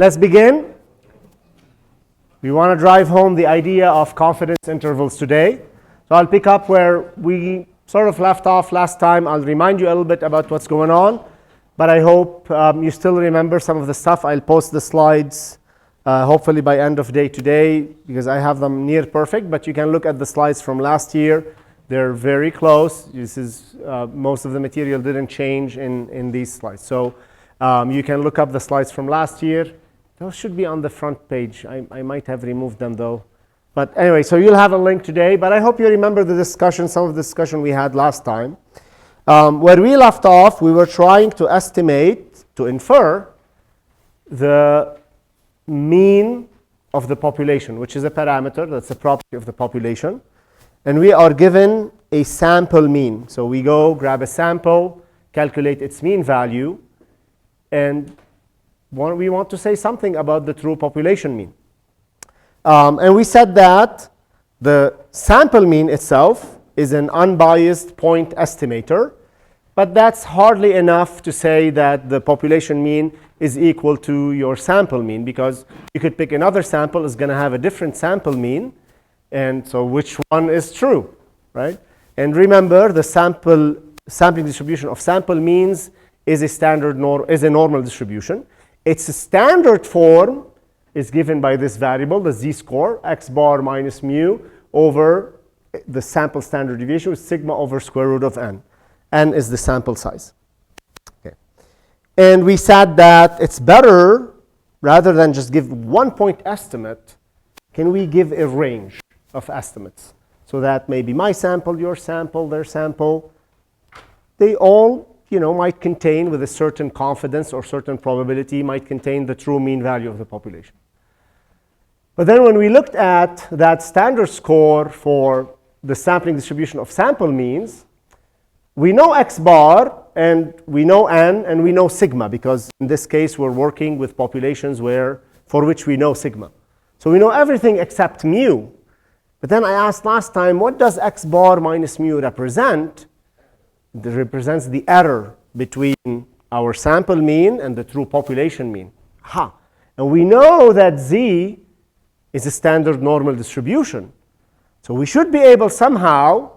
let's begin. We want to drive home the idea of confidence intervals today. So I'll pick up where we sort of left off last time. I'll remind you a little bit about what's going on, but I hope you still remember some of the stuff. I'll post the slides hopefully by end of day today because I have them near perfect, but you can look at the slides from last year. They're very close. This is most of the material didn't change in these slides. So you can look up the slides from last year. Those should be on the front page. I might have removed them though. But anyway, so you'll have a link today. But I hope you remember the discussion, some of the discussion we had last time. Where we left off, we were trying to estimate, to infer the mean of the population, which is a parameter. That's a property of the population. And we are given a sample mean. So we go grab a sample, calculate its mean value, and we want to say something about the true population mean. And we said that the sample mean itself is an unbiased point estimator, but that's hardly enough to say that the population mean is equal to your sample mean, because you could pick another sample, is going to have a different sample mean, and so which one is true, right? And remember, the sampling distribution of sample means is a normal distribution. Its standard form is given by this variable, the z-score, x bar minus mu over the sample standard deviation with sigma over square root of n. N is the sample size. Okay. And we said that it's better, rather than just give 1 point estimate, can we give a range of estimates? So that maybe my sample, your sample, their sample, they all might contain, with a certain confidence or certain probability, might contain the true mean value of the population. But then when we looked at that standard score for the sampling distribution of sample means, we know x bar, and we know n, and we know sigma, because in this case we're working with populations for which we know sigma. So we know everything except mu. But then I asked last time, what does x bar minus mu represent? It represents the error between our sample mean and the true population mean. And we know that z is a standard normal distribution. So we should be able somehow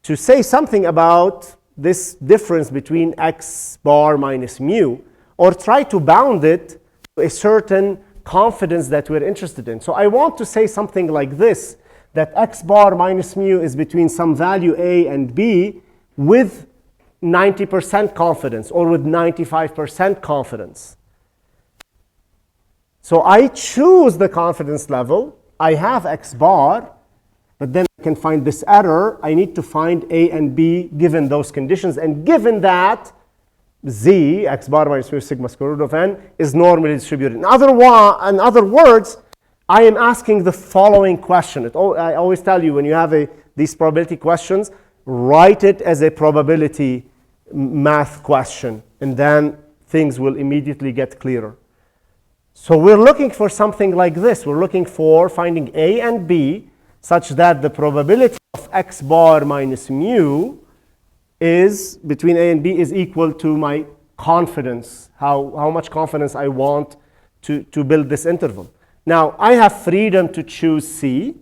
to say something about this difference between x bar minus mu, or try to bound it to a certain confidence that we're interested in. So I want to say something like this, that x bar minus mu is between some value a and b with 90% confidence or with 95% confidence. So I choose the confidence level. I have x bar, but then I can find this error. I need to find a and b given those conditions. And given that z, x bar minus mu sigma square root of n, is normally distributed. In other words, I am asking the following question. I always tell you, when you have these probability questions, write it as a probability math question, and then things will immediately get clearer. So we're looking for something like this. We're looking for finding a and b such that the probability of x bar minus mu is between a and b is equal to my confidence, how much confidence I want to build this interval. Now, I have freedom to choose c,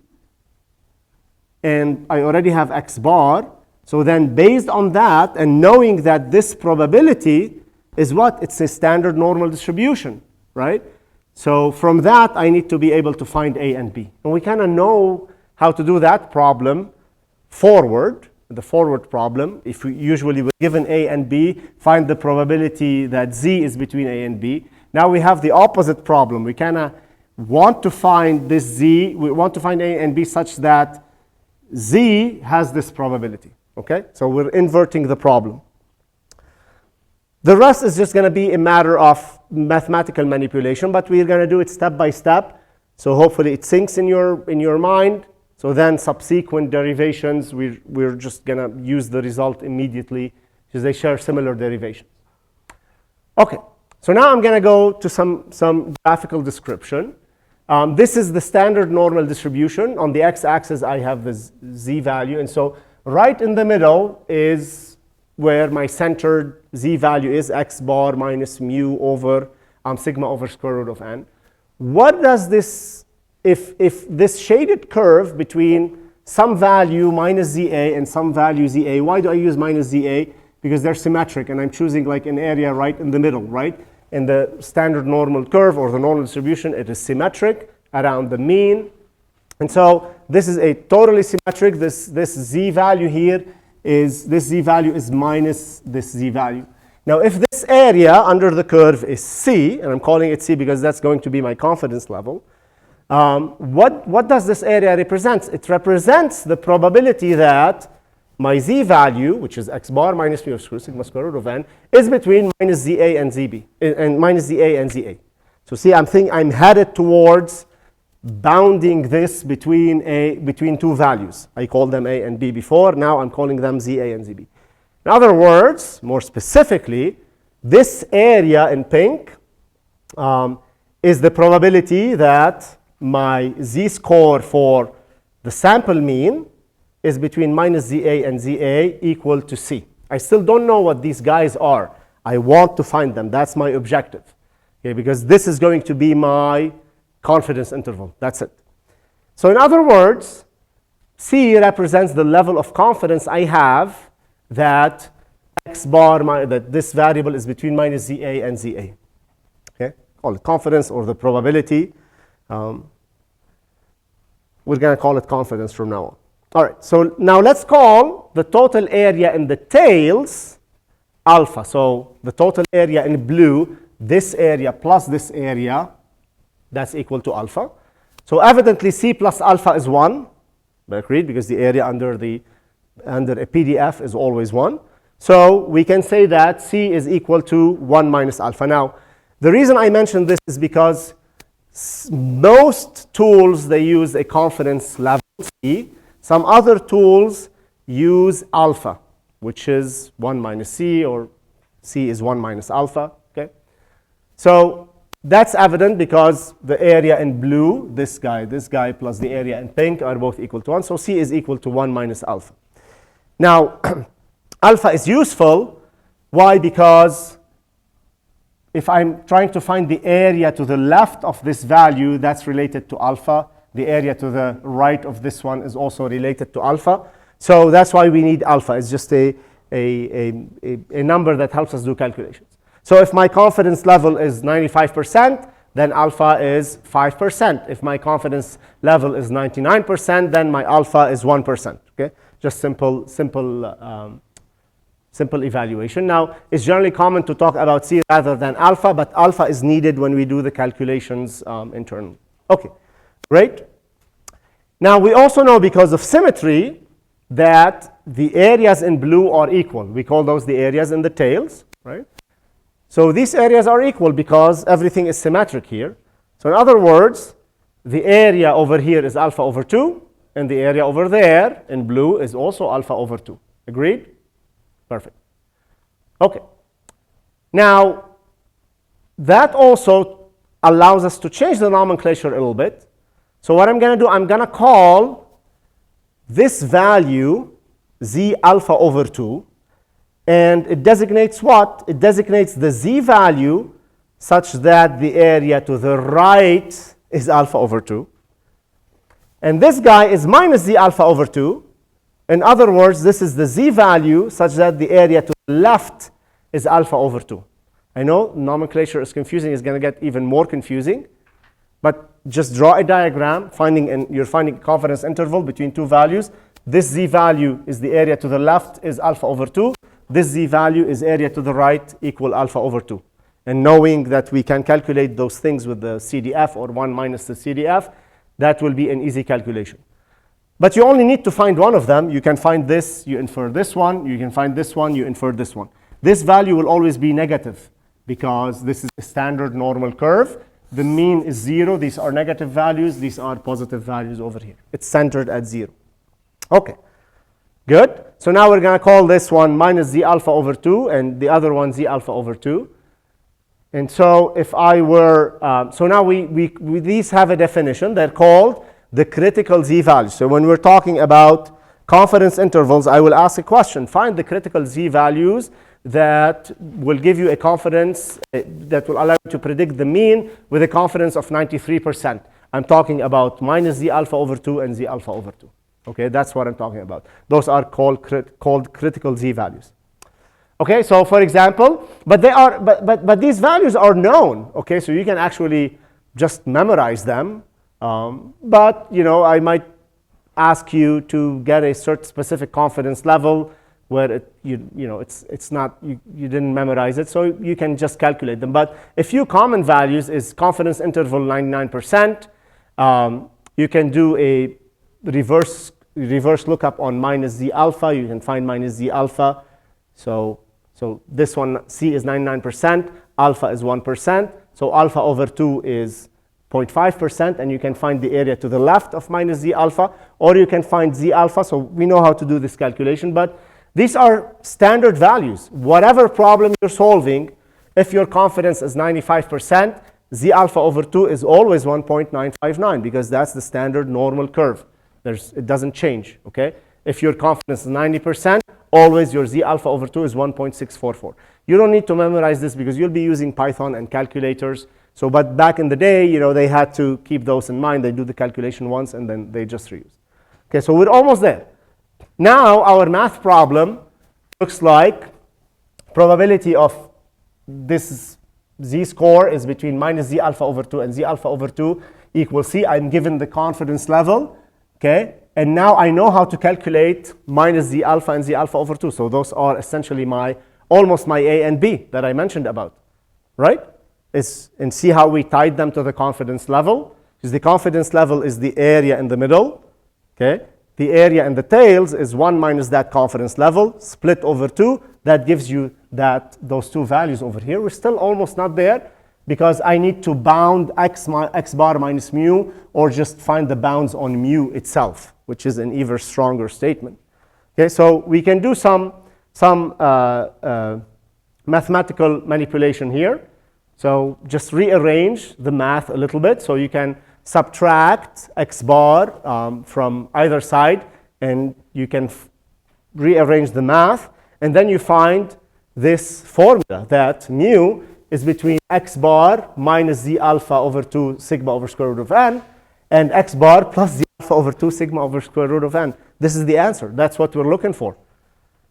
and I already have x bar. So then based on that, and knowing that this probability is what? It's a standard normal distribution, right? So from that, I need to be able to find a and b. And we kind of know how to do that problem the forward problem. If we usually were given a and b, find the probability that z is between a and b. Now we have the opposite problem. We kind of want to find this z, we want to find a and b such that z has this probability. Okay, so we're inverting the problem. The rest is just going to be a matter of mathematical manipulation, but we're going to do it step by step. So hopefully it sinks in your mind. So then subsequent derivations, we're just going to use the result immediately because they share similar derivations. Okay, so now I'm going to go to some graphical description. This is the standard normal distribution. On the x-axis, I have the z value, and so right in the middle is where my centered z value is, x bar minus mu over sigma over square root of n. What does this, if this shaded curve between some value minus ZA and some value ZA, why do I use minus ZA? Because they're symmetric, and I'm choosing like an area right in the middle, right? In the standard normal curve or the normal distribution, it is symmetric around the mean. And so this is a totally symmetric. This Z value here is, this Z value is minus this Z value. Now, if this area under the curve is C, and I'm calling it C because that's going to be my confidence level, what does this area represent? It represents the probability that my Z value, which is x bar minus mu of sigma square root of n, is between minus ZA and ZB, and minus ZA and ZA. So see, I'm headed towards bounding this between two values. I called them A and B before. Now I'm calling them ZA and ZB. In other words, more specifically, this area in pink is the probability that my Z-score for the sample mean is between minus ZA and ZA equal to C. I still don't know what these guys are. I want to find them. That's my objective. Okay, because this is going to be my confidence interval. That's it. So in other words, C represents the level of confidence I have that x bar, that this variable is between minus ZA and ZA. Okay, call it confidence or the probability. We're going to call it confidence from now on. All right, so now let's call the total area in the tails alpha. So the total area in blue, this area plus this area, that's equal to alpha. So evidently C plus alpha is 1. Agreed, because the area under a PDF is always 1. So we can say that C is equal to 1 minus alpha. Now, the reason I mention this is because most tools, they use a confidence level C. Some other tools use alpha, which is 1 minus C, or C is 1 minus alpha. Okay? So that's evident because the area in blue, this guy plus the area in pink are both equal to 1. So C is equal to 1 minus alpha. Now, alpha is useful. Why? Because if I'm trying to find the area to the left of this value, that's related to alpha. The area to the right of this one is also related to alpha. So that's why we need alpha. It's just a number that helps us do calculations. So if my confidence level is 95%, then alpha is 5%. If my confidence level is 99%, then my alpha is 1%. Okay, just simple evaluation. Now, it's generally common to talk about C rather than alpha, but alpha is needed when we do the calculations internally. Okay, great. Now, we also know because of symmetry that the areas in blue are equal. We call those the areas in the tails, right? So these areas are equal because everything is symmetric here. So in other words, the area over here is alpha over 2, and the area over there in blue is also alpha over 2. Agreed? Perfect. Okay. Now, that also allows us to change the nomenclature a little bit. So what I'm going to do, I'm going to call this value Z alpha over 2. And it designates what? It designates the Z value such that the area to the right is alpha over 2. And this guy is minus Z alpha over 2. In other words, this is the Z value such that the area to the left is alpha over 2. I know nomenclature is confusing. It's going to get even more confusing. But just draw a diagram, you're finding a confidence interval between two values. This Z value is the area to the left is alpha over 2. This Z value is area to the right equal alpha over 2. And knowing that we can calculate those things with the CDF or 1 minus the CDF, that will be an easy calculation. But you only need to find one of them. You can find this, you infer this one. You can find this one, you infer this one. This value will always be negative because this is a standard normal curve. The mean is 0. These are negative values. These are positive values over here. It's centered at 0. Okay. Good. So now we're going to call this one minus Z alpha over 2 and the other one Z alpha over 2. And so if I were, so now these have a definition. They're called the critical Z values. So when we're talking about confidence intervals, I will ask a question. Find the critical Z values that will give you a confidence that will allow you to predict the mean with a confidence of 93%. I'm talking about minus z alpha over 2 and z alpha over 2. Okay, that's what I'm talking about. Those are called critical z values. Okay, so for example, but these values are known. Okay, so you can actually just memorize them. But you know, I might ask you to get a certain specific confidence level where it's not you didn't memorize it, so you can just calculate them. But a few common values is confidence interval 99%. You can do a reverse lookup on minus z alpha. You can find minus z alpha. So this one, C is 99%, alpha is 1%. So alpha over 2 is 0.5%, and you can find the area to the left of minus z alpha, or you can find z alpha. So we know how to do this calculation, but these are standard values. Whatever problem you're solving, if your confidence is 95%, z alpha over 2 is always 1.959 because that's the standard normal curve. It doesn't change, okay? If your confidence is 90%, always your z alpha over 2 is 1.644. You don't need to memorize this because you'll be using Python and calculators. So, but back in the day, you know, they had to keep those in mind. They do the calculation once and then they just reuse. Okay, so we're almost there. Now our math problem looks like probability of this z-score is between minus z alpha over 2 and z alpha over 2 equals C. I'm given the confidence level, okay? And now I know how to calculate minus z alpha and z alpha over 2. So those are essentially almost my A and B that I mentioned about, right? And see how we tied them to the confidence level. Because the confidence level is the area in the middle, okay? The area in the tails is 1 minus that confidence level, split over 2. That gives you those two values over here. We're still almost not there because I need to bound x bar minus mu, or just find the bounds on mu itself, which is an even stronger statement. Okay, so we can do some mathematical manipulation here. So just rearrange the math a little bit. So you can subtract x bar from either side, and you can rearrange the math, and then you find this formula that mu is between x bar minus z alpha over 2 sigma over square root of n, and x bar plus z alpha over 2 sigma over square root of n. This is the answer. That's what we're looking for.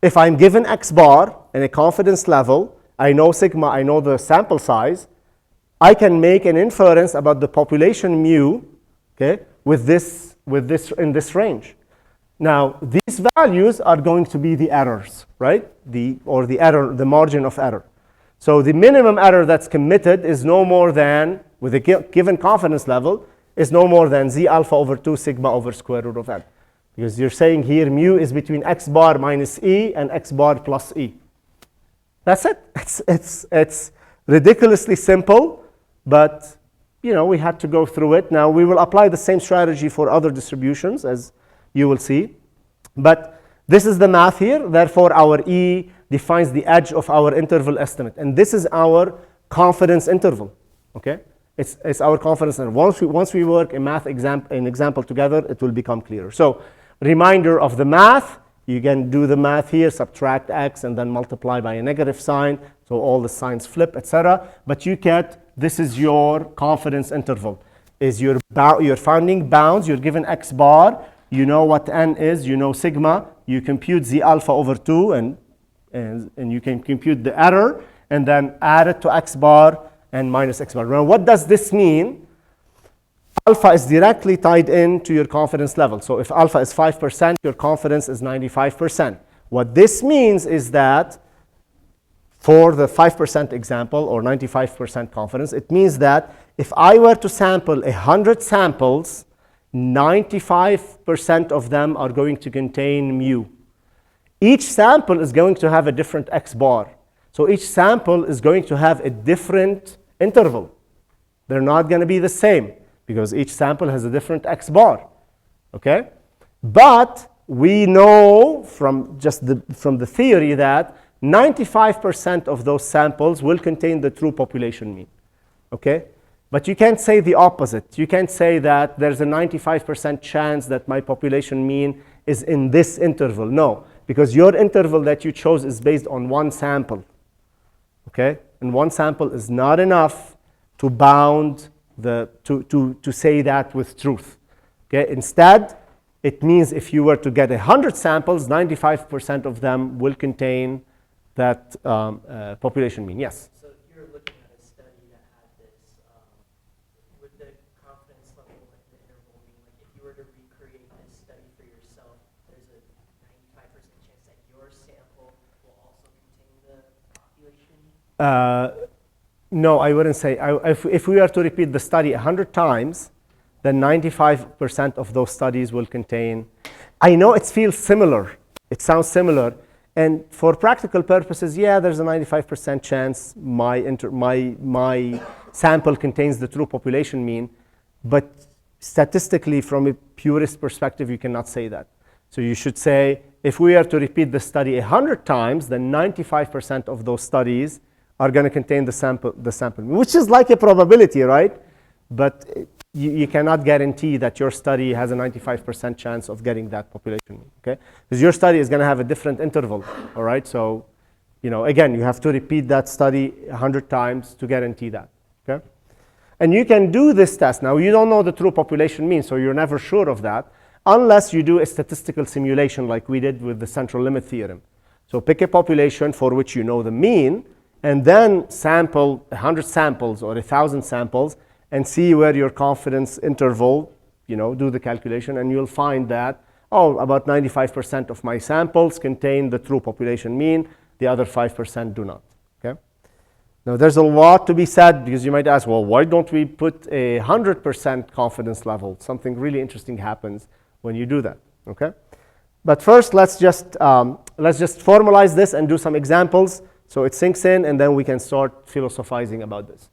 If I'm given x bar and a confidence level, I know sigma, I know the sample size, I can make an inference about the population mu, okay, with this in this range. Now, these values are going to be the errors, right? The margin of error. So the minimum error that's committed is no more than, with a given confidence level, is no more than z alpha over 2 sigma over square root of n. Because you're saying here mu is between x bar minus e and x bar plus e. That's it. It's ridiculously simple, but you know, we had to go through it. Now we will apply the same strategy for other distributions, as you will see. But this is the math here. Therefore, our E defines the edge of our interval estimate. And this is our confidence interval, okay? It's our confidence interval. Once we work an example together, it will become clearer. So reminder of the math. You can do the math here, subtract x, and then multiply by a negative sign. So all the signs flip, etc. But you get, this is your confidence interval. Is you're finding bounds. You're given x bar. You know what n is. You know sigma. You compute z alpha over 2, and you can compute the error, and then add it to x bar and minus x bar. Now, what does this mean? Alpha is directly tied in to your confidence level. So if alpha is 5%, your confidence is 95%. What this means is that for the 5% example, or 95% confidence, it means that if I were to sample 100 samples, 95% of them are going to contain mu. Each sample is going to have a different x bar. So each sample is going to have a different interval. They're not going to be the same because each sample has a different x bar, okay? But we know from the theory that 95% of those samples will contain the true population mean, okay? But you can't say the opposite. You can't say that there's a 95% chance that my population mean is in this interval. No, because your interval that you chose is based on one sample, okay? And one sample is not enough to bound to say that with truth, okay? Instead, it means if you were to get 100 samples, 95% of them will contain that population mean. Yes? So if you're looking at a study that had this, would the confidence level and the interval mean, like if you were to recreate this study for yourself, there's a 95% chance that your sample will also contain the population? No, I wouldn't say. If we are to repeat the study 100 times, then 95% of those studies will contain. I know it feels similar. It sounds similar. And for practical purposes, yeah, there's a 95% chance my sample contains the true population mean. But statistically, from a purist perspective, you cannot say that. So you should say, if we are to repeat the study 100 times, then 95% of those studies are going to contain the sample, which is like a probability, right? But you cannot guarantee that your study has a 95% chance of getting that population, okay? Because your study is going to have a different interval, all right? So, again, you have to repeat that study 100 times to guarantee that, okay? And you can do this test. Now, you don't know the true population mean, so you're never sure of that, unless you do a statistical simulation like we did with the central limit theorem. So pick a population for which you know the mean, and then sample 100 samples or 1,000 samples, and see where your confidence interval, do the calculation, and you'll find that, about 95% of my samples contain the true population mean, the other 5% do not, okay? Now, there's a lot to be said, because you might ask, well, why don't we put a 100% confidence level? Something really interesting happens when you do that, okay? But first, let's just formalize this and do some examples so it sinks in, and then we can start philosophizing about this.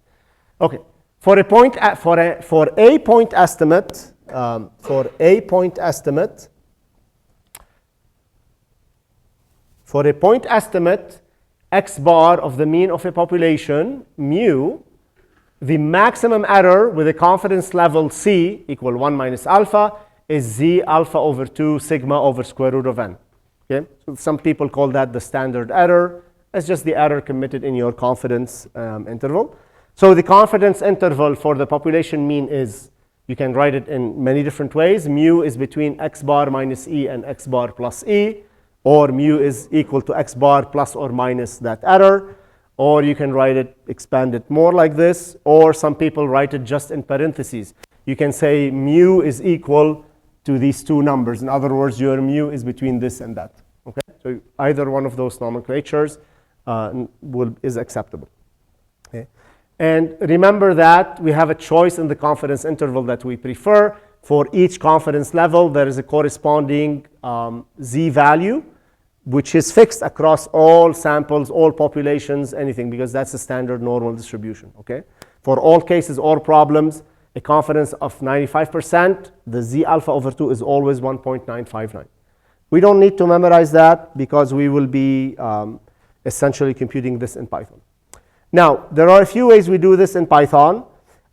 Okay. For a point estimate, x bar of the mean of a population, mu, the maximum error with a confidence level c equal 1 minus alpha is z alpha over 2 sigma over square root of n. Okay? So some people call that the standard error. It's just the error committed in your confidence interval. So the confidence interval for the population mean is, you can write it in many different ways. Mu is between x bar minus e and x bar plus e, or mu is equal to x bar plus or minus that error, or you can write it, expand it more like this, or some people write it just in parentheses. You can say mu is equal to these two numbers. In other words, your mu is between this and that. Okay? So either one of those nomenclatures is acceptable. Okay? And remember that we have a choice in the confidence interval that we prefer. For each confidence level, there is a corresponding z value, which is fixed across all samples, all populations, anything, because that's the standard normal distribution, okay? For all cases, all problems, a confidence of 95%, the z alpha over 2 is always 1.959. We don't need to memorize that because we will be essentially computing this in Python. Now, there are a few ways we do this in Python.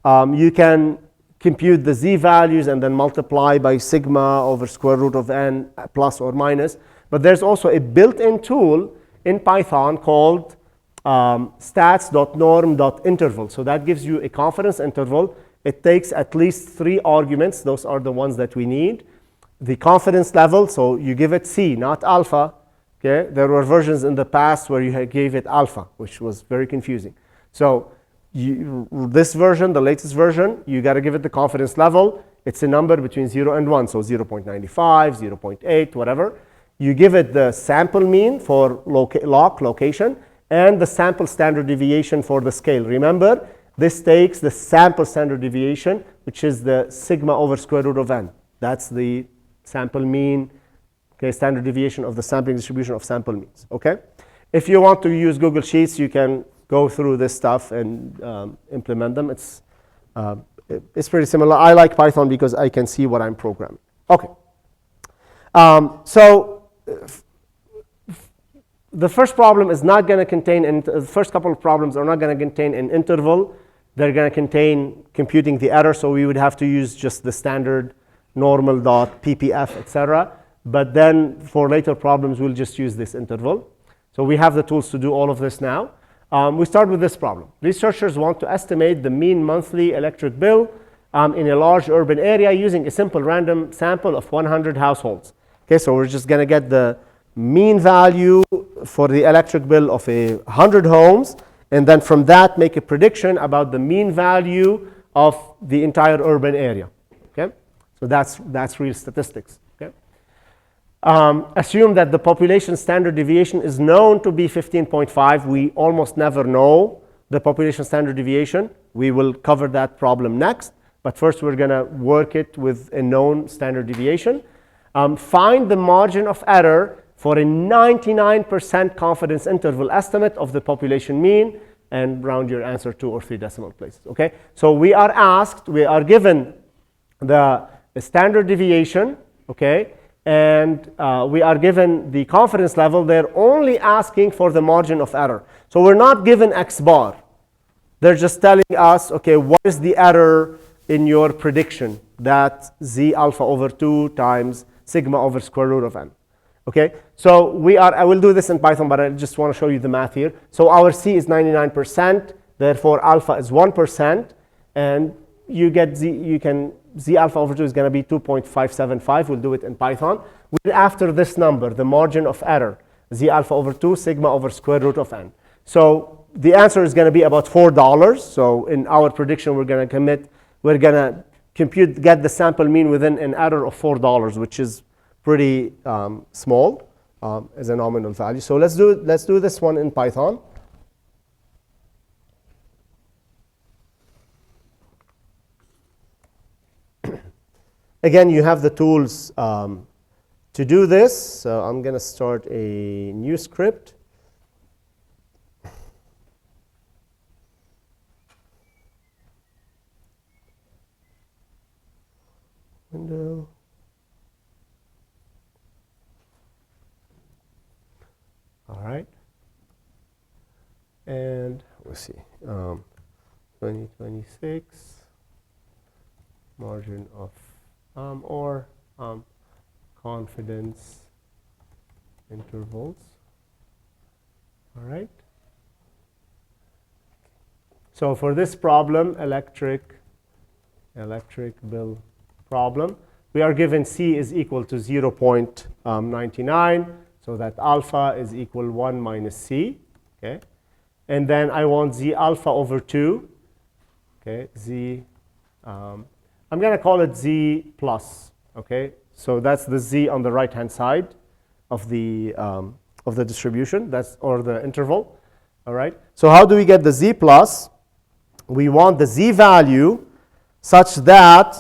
You can compute the z values and then multiply by sigma over square root of n plus or minus. But there's also a built-in tool in Python called stats.norm.interval. So that gives you a confidence interval. It takes at least 3 arguments. Those are the ones that we need. The confidence level, so you give it c, not alpha. Okay? There were versions in the past where you gave it alpha, which was very confusing. So this version, the latest version, you got to give it the confidence level. It's a number between 0 and 1, so 0.95, 0.8, whatever. You give it the sample mean for location, and the sample standard deviation for the scale. Remember, this takes the sample standard deviation, which is the sigma over square root of n. That's the sample mean, okay, standard deviation of the sampling distribution of sample means, okay? If you want to use Google Sheets, you can go through this stuff and implement them. It's pretty similar. I like Python because I can see what I'm programming. Okay. The first problem is not going to contain, the first couple of problems are not going to contain an interval. They're going to contain computing the error, so we would have to use just the standard normal.ppf, etc. but then for later problems, we'll just use this interval. So we have the tools to do all of this now. We start with this problem. Researchers want to estimate the mean monthly electric bill in a large urban area using a simple random sample of 100 households. Okay, so we're just going to get the mean value for the electric bill of 100 homes, and then from that make a prediction about the mean value of the entire urban area. Okay, so that's real statistics. Okay, assume that the population standard deviation is known to be 15.5. We almost never know the population standard deviation. We will cover that problem next, but first we're going to work it with a known standard deviation. Find the margin of error for a 99% confidence interval estimate of the population mean, and round your answer 2 or 3 decimal places. Okay, so we are given the standard deviation, okay, and we are given the confidence level. They're only asking for the margin of error. So we're not given X bar. They're just telling us, okay, what is the error in your prediction? That's Z alpha over 2 times sigma over square root of n. Okay, so I will do this in Python, but I just want to show you the math here. So our C is 99%, therefore alpha is 1%, and you get Z alpha over 2 is going to be 2.575. We'll do it in Python. We're after this number, the margin of error, Z alpha over 2 sigma over square root of n. So the answer is going to be about $4. So in our prediction, we're going to get the sample mean within an error of $4, which is pretty small as a nominal value. So let's do this one in Python. Again, you have the tools to do this. So I'm going to start a new script. Window. All right. And let's see. 2026 margin of or confidence intervals. All right. So for this problem, electric bill problem, we are given C is equal to 0.99, so that alpha is equal 1 minus C. Okay, and then I want Z alpha over 2. Okay, Z. I'm going to call it Z plus. Okay, so that's the Z on the right-hand side of the distribution. Or the interval. All right. So how do we get the Z plus? We want the Z value such that.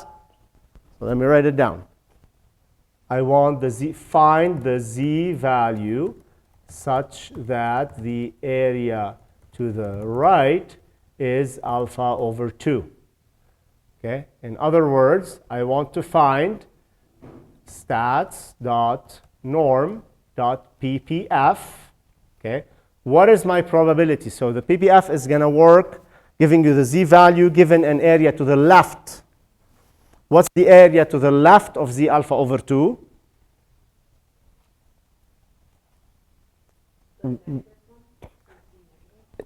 So let me write it down. I want find the Z value such that the area to the right is alpha over 2. Okay. In other words, I want to find stats.norm.ppf. Okay. What is my probability? So the ppf is going to work giving you the Z value given an area to the left. What's the area to the left of Z alpha over 2?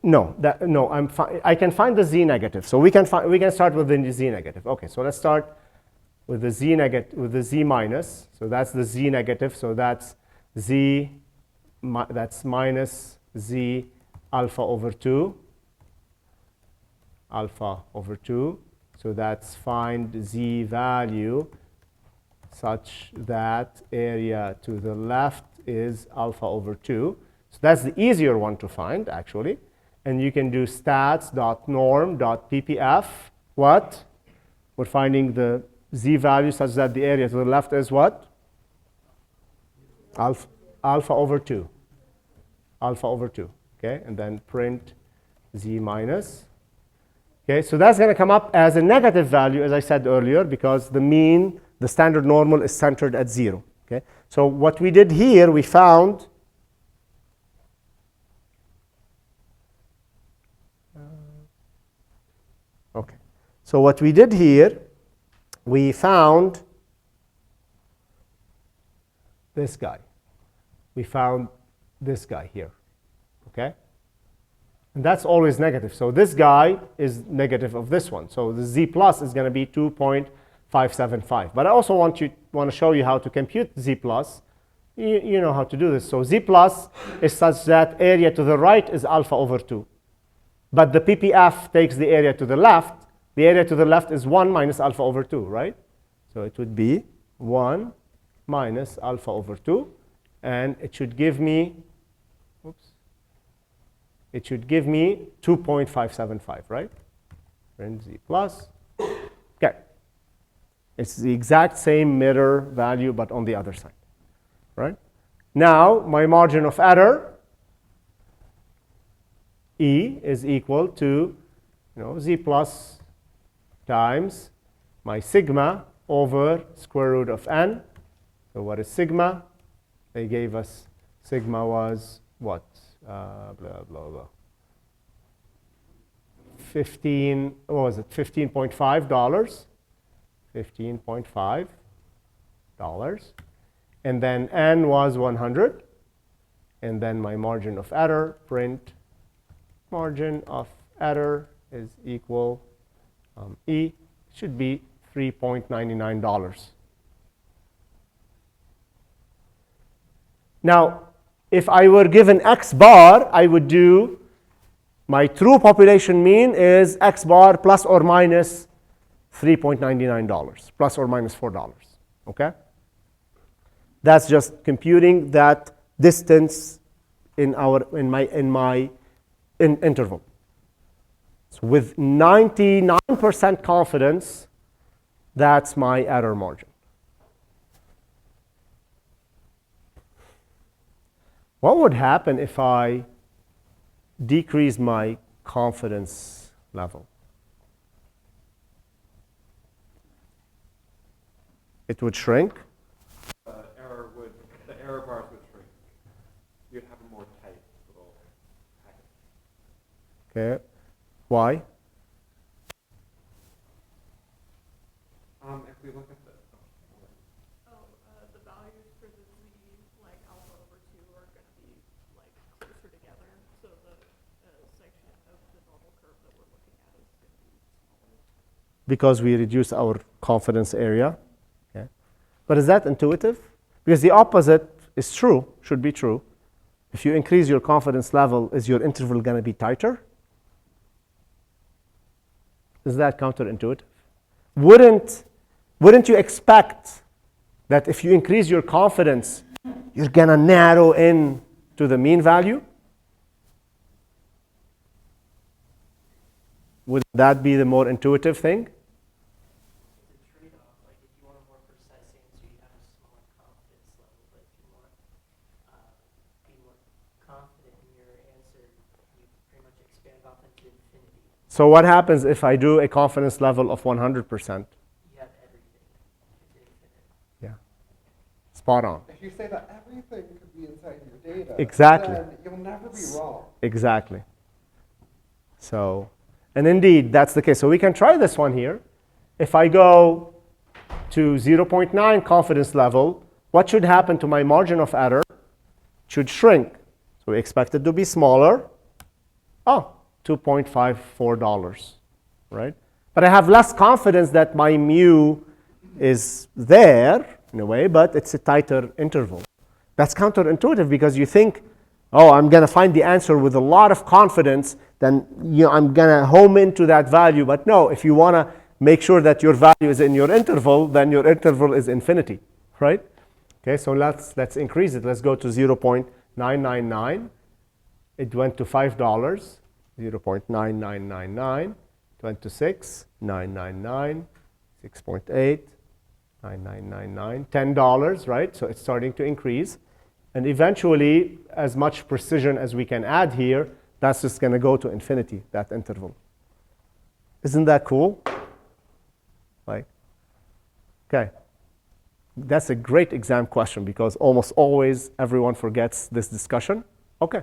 No, I can find the Z negative. So we can start with the Z negative. Okay, so let's start with the Z negative, with the Z minus. So that's the Z negative. So that's that's minus Z alpha over 2. Alpha over 2. So that's find Z value such that area to the left is alpha over 2. So that's the easier one to find, actually. And you can do stats.norm.ppf. What? We're finding the Z value such that the area to the left is what? Alpha over 2. Alpha over 2. Okay, and then print Z minus. Okay, so that's going to come up as a negative value, as I said earlier, because the mean, the standard normal, is centered at 0. Okay, so what we did here, we found So what we did here, we found this guy. We found this guy here, okay? And that's always negative. So this guy is negative of this one. So the z plus is going to be 2.575. But I also want to show you how to compute z plus. You know how to do this. So z plus is such that area to the right is alpha over 2. But the PPF takes the area to the left. The area to the left is 1 minus alpha over 2, right? So it would be 1 minus alpha over 2. And it should give me, oops, it should give me 2.575, right? And z plus. Okay. It's the exact same mirror value, but on the other side, right? Now, my margin of error, E, is equal to z plus times my sigma over square root of n. So what is sigma? They gave us sigma was what? Blah, blah, blah. 15, what was it? $15.5. $15.5. And then n was 100. And then my margin of error, print margin of error is equal, E should be $3.99. Now, if I were given X bar, I would do my true population mean is X bar plus or minus $3.99, plus or minus $4, okay? That's just computing that distance in my interval. So with 99% confidence, that's my error margin. What would happen if I decrease my confidence level? It would shrink. The error bars would shrink. You'd have a more tight little packet. Okay. Why? If we look at the the values for the z, like alpha over 2, are going to be like closer together. So the section of the normal curve that we're looking at is going to be smaller. Because we reduce our confidence area. Okay. But is that intuitive? Because the opposite is true, should be true. If you increase your confidence level, is your interval going to be tighter? Is that counterintuitive? Wouldn't you expect that if you increase your confidence, you're going to narrow in to the mean value? Would that be the more intuitive thing? It's a trade-off. Like if you want a more precise answer, you have a smaller confidence level. But if you want be more confident in your answer, you pretty much expand off into infinity. So what happens if I do a confidence level of 100%? You have everything. It's infinite. Yeah. Spot on. If you say that everything could be inside your data, Exactly. then you'll never be wrong. Exactly. So, and indeed, that's the case. So we can try this one here. If I go to 0.9 confidence level, what should happen to my margin of error? It should shrink. So we expect it to be smaller. Oh, $2.54, right? But I have less confidence that my mu is there in a way, but it's a tighter interval. That's counterintuitive because you think, oh, I'm going to find the answer with a lot of confidence, then I'm going to home into that value. But no, if you want to make sure that your value is in your interval, then your interval is infinity, right? Okay, so let's increase it. Let's go to 0.999. It went to $5. 0.9999, went to 6, 999, 6.8, 9999, $10, right? So it's starting to increase. And eventually, as much precision as we can add here, that's just going to go to infinity, that interval. Isn't that cool? Like, okay. That's a great exam question because almost always everyone forgets this discussion. Okay,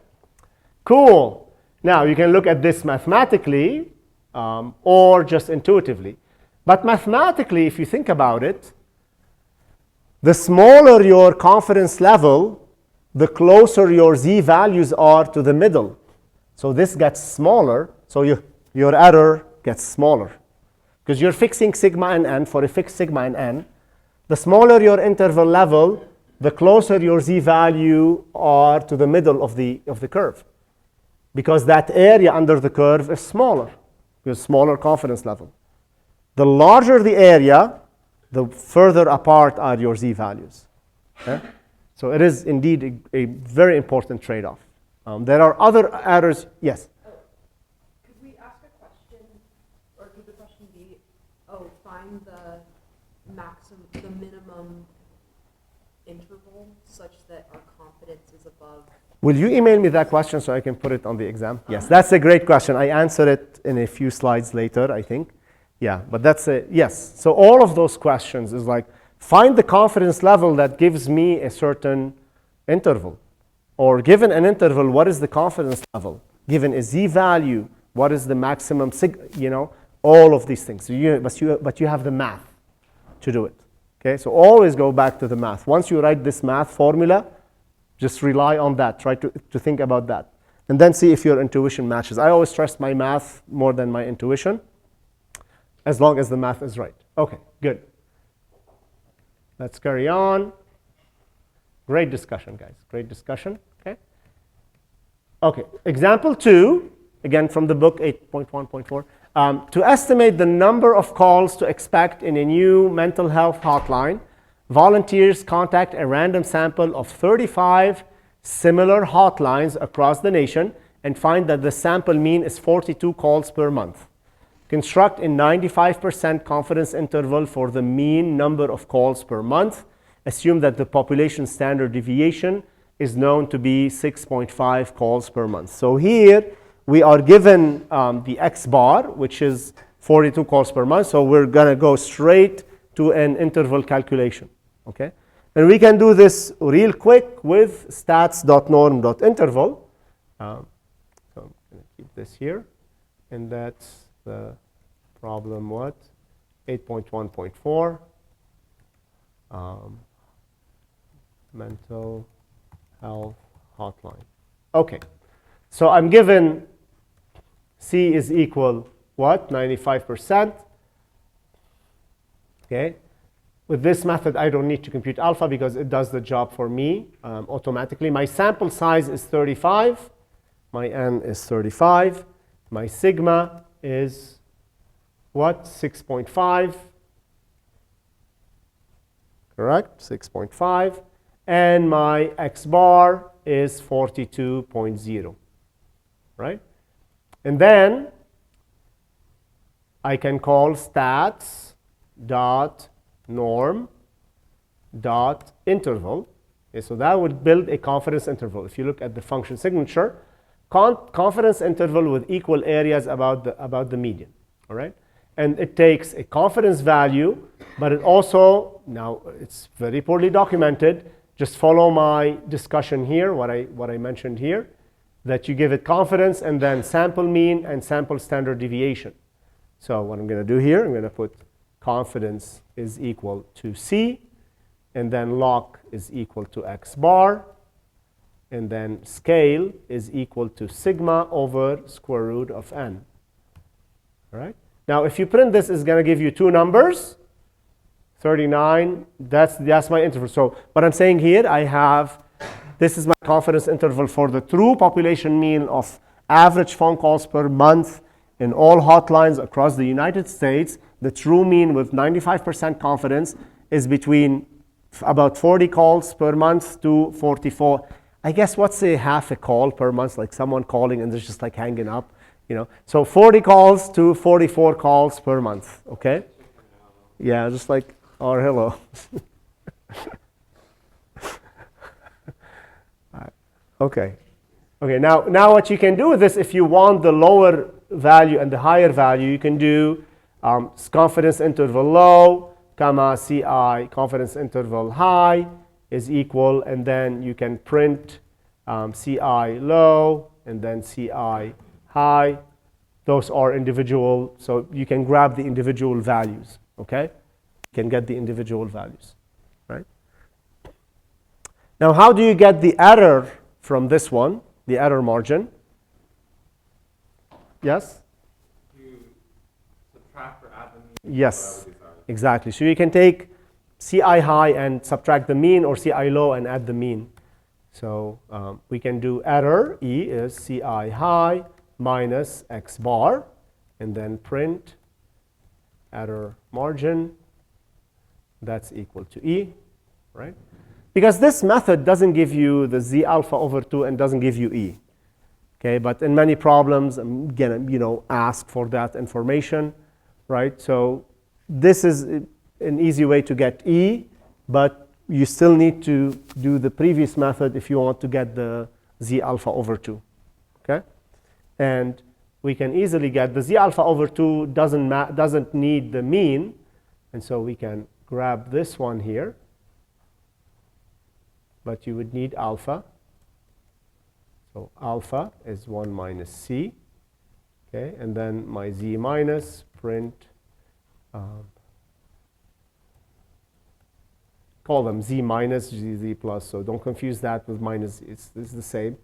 cool. Now, you can look at this mathematically or just intuitively. But mathematically, if you think about it, The smaller your confidence level, the closer your z-values are to the middle. So this gets smaller, so your error gets smaller. Because you're fixing sigma and n for a fixed sigma and n. The smaller your interval level, the closer your z-value are to the middle of the curve. Because that area under the curve is smaller, with smaller confidence level. The larger the area, the further apart are your z-values. Okay? So it is indeed a very important trade-off. There are other errors. Yes? Could we ask a question, or could the question be, find the minimum interval such that our confidence is above? Will you email me that question so I can put it on the exam? Yes, that's a great question. I answer it in a few slides later, I think. Yeah, but that's a yes. So all of those questions is like, find the confidence level that gives me a certain interval. Or given an interval, what is the confidence level? Given a z-value, what is the maximum all of these things. So but you have the math to do it. Okay, so always go back to the math. Once you write this math formula, just rely on that. Try to think about that. And then see if your intuition matches. I always trust my math more than my intuition, as long as the math is right. Okay, good. Let's carry on. Great discussion, guys. Great discussion. Okay. Okay, example 2, again from the book 8.1.4. To estimate the number of calls to expect in a new mental health hotline, volunteers contact a random sample of 35 similar hotlines across the nation and find that the sample mean is 42 calls per month. Construct a 95% confidence interval for the mean number of calls per month. Assume that the population standard deviation is known to be 6.5 calls per month. So here we are given the X bar, which is 42 calls per month. So we're going to go straight to an interval calculation. Okay? And we can do this real quick with stats.norm.interval. So I'm going to keep this here. And that's the problem what? 8.1.4. Mental health hotline. Okay. So I'm given C is equal what? 95%. Okay. With this method, I don't need to compute alpha because it does the job for me automatically. My sample size is 35. My n is 35. My sigma is what? 6.5. Correct? 6.5. And my X bar is 42.0. Right? And then I can call stats.norm.interval. Okay, so that would build a confidence interval. If you look at the function signature, confidence interval with equal areas about the median. All right? And it takes a confidence value, but it also, now it's very poorly documented. Just follow my discussion here, what I mentioned here, that you give it confidence and then sample mean and sample standard deviation. So what I'm going to do here, I'm going to put confidence is equal to C, and then log is equal to X bar, and then scale is equal to sigma over square root of n. All right? Now, if you print this, it's going to give you two numbers. 39, that's my interval. So what I'm saying here, this is my confidence interval for the true population mean of average phone calls per month in all hotlines across the United States. The true mean with 95% confidence is between about 40 calls per month to 44. I guess what's a half a call per month, like someone calling and they're just like hanging up, So 40 calls to 44 calls per month, okay? Yeah, just like, or hello. Okay. Okay, now what you can do with this, if you want the lower value and the higher value, you can do confidence interval low, comma, CI, confidence interval high is equal, and then you can print CI low, and then CI high. Those are individual, so you can grab the individual values, okay? You can get the individual values, right? Now, how do you get the error from this one, the error margin? Yes? You subtract or add the mean. Yes, exactly. So you can take CI high and subtract the mean, or CI low and add the mean. So we can do error, E is CI high minus X bar, and then print error margin, that's equal to E, right? Because this method doesn't give you the Z alpha over 2 and doesn't give you E. Okay, but in many problems, I'm gonna ask for that information, right? So this is an easy way to get E, but you still need to do the previous method if you want to get the Z alpha over 2, okay? And we can easily get the Z alpha over 2 doesn't need the mean, and so we can grab this one here, but you would need alpha. So alpha is 1 minus C, okay? And then my Z minus, print, call them Z minus, Z plus, so don't confuse that with minus, it's the same.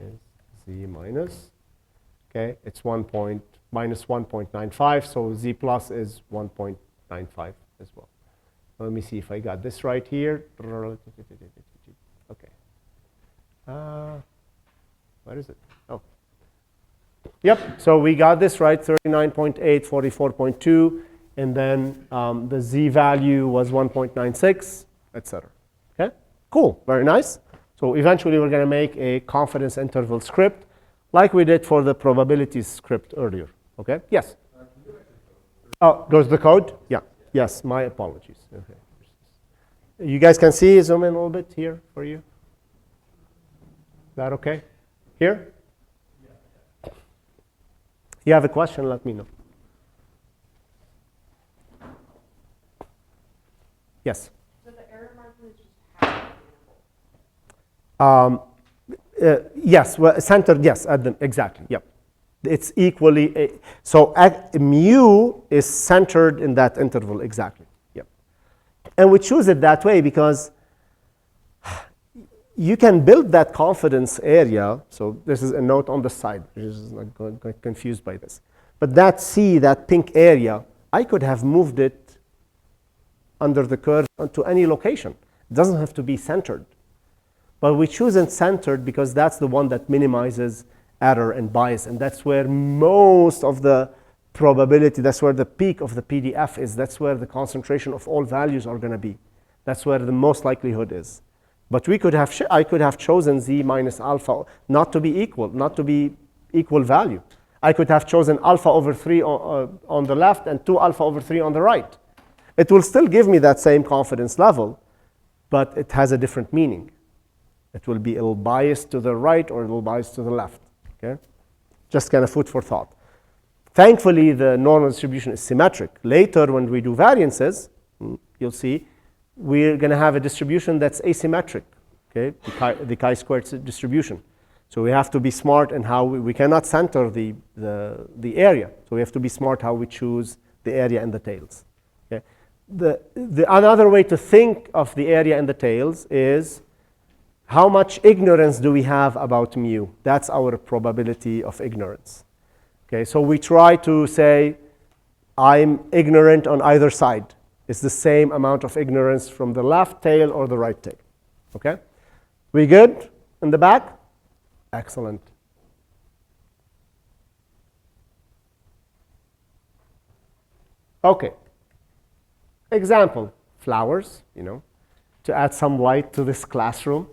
Is Z minus, okay? It's minus 1.95, so Z plus is 1.95 as well. Let me see if I got this right here. Okay. Where is it? Oh. Yep, so we got this right, 39.8, 44.2, and then the Z value was 1.96, etc. Okay, cool, very nice. So eventually we're going to make a confidence interval script like we did for the probability script earlier. Okay, yes? Oh, goes the code? Yeah, yes, my apologies. Okay. You guys can see, zoom in a little bit here for you. Is that okay? Here? You have a question, let me know. Yes? So the error margin is just half the interval? Yes, well, centered, yes, at the, exactly, yep. It's equally, so mu is centered in that interval, exactly, yep. And we choose it that way because you can build that confidence area. So this is a note on the side, which is not going to get confused by this. But that C, that pink area, I could have moved it under the curve to any location. It doesn't have to be centered. But we choose it centered because that's the one that minimizes error and bias. And that's where most of the probability, that's where the peak of the PDF is. That's where the concentration of all values are going to be. That's where the most likelihood is. But we could have, I could have chosen Z minus alpha not to be equal, not to be equal value. I could have chosen alpha over 3 on the left and 2 alpha over 3 on the right. It will still give me that same confidence level, but it has a different meaning. It will be a little biased to the right or a little biased to the left. Okay? Just kind of food for thought. Thankfully, the normal distribution is symmetric. Later, when we do variances, you'll see, we're going to have a distribution that's asymmetric, okay? The chi-squared distribution. So we have to be smart in how we cannot center the area. So we have to be smart how we choose the area and the tails. Okay? Another way to think of the area and the tails is how much ignorance do we have about mu? That's our probability of ignorance. Okay, so we try to say, I'm ignorant on either side. It's the same amount of ignorance from the left tail or the right tail. Okay? We good in the back? Excellent. Okay. Example, flowers, to add some light to this classroom.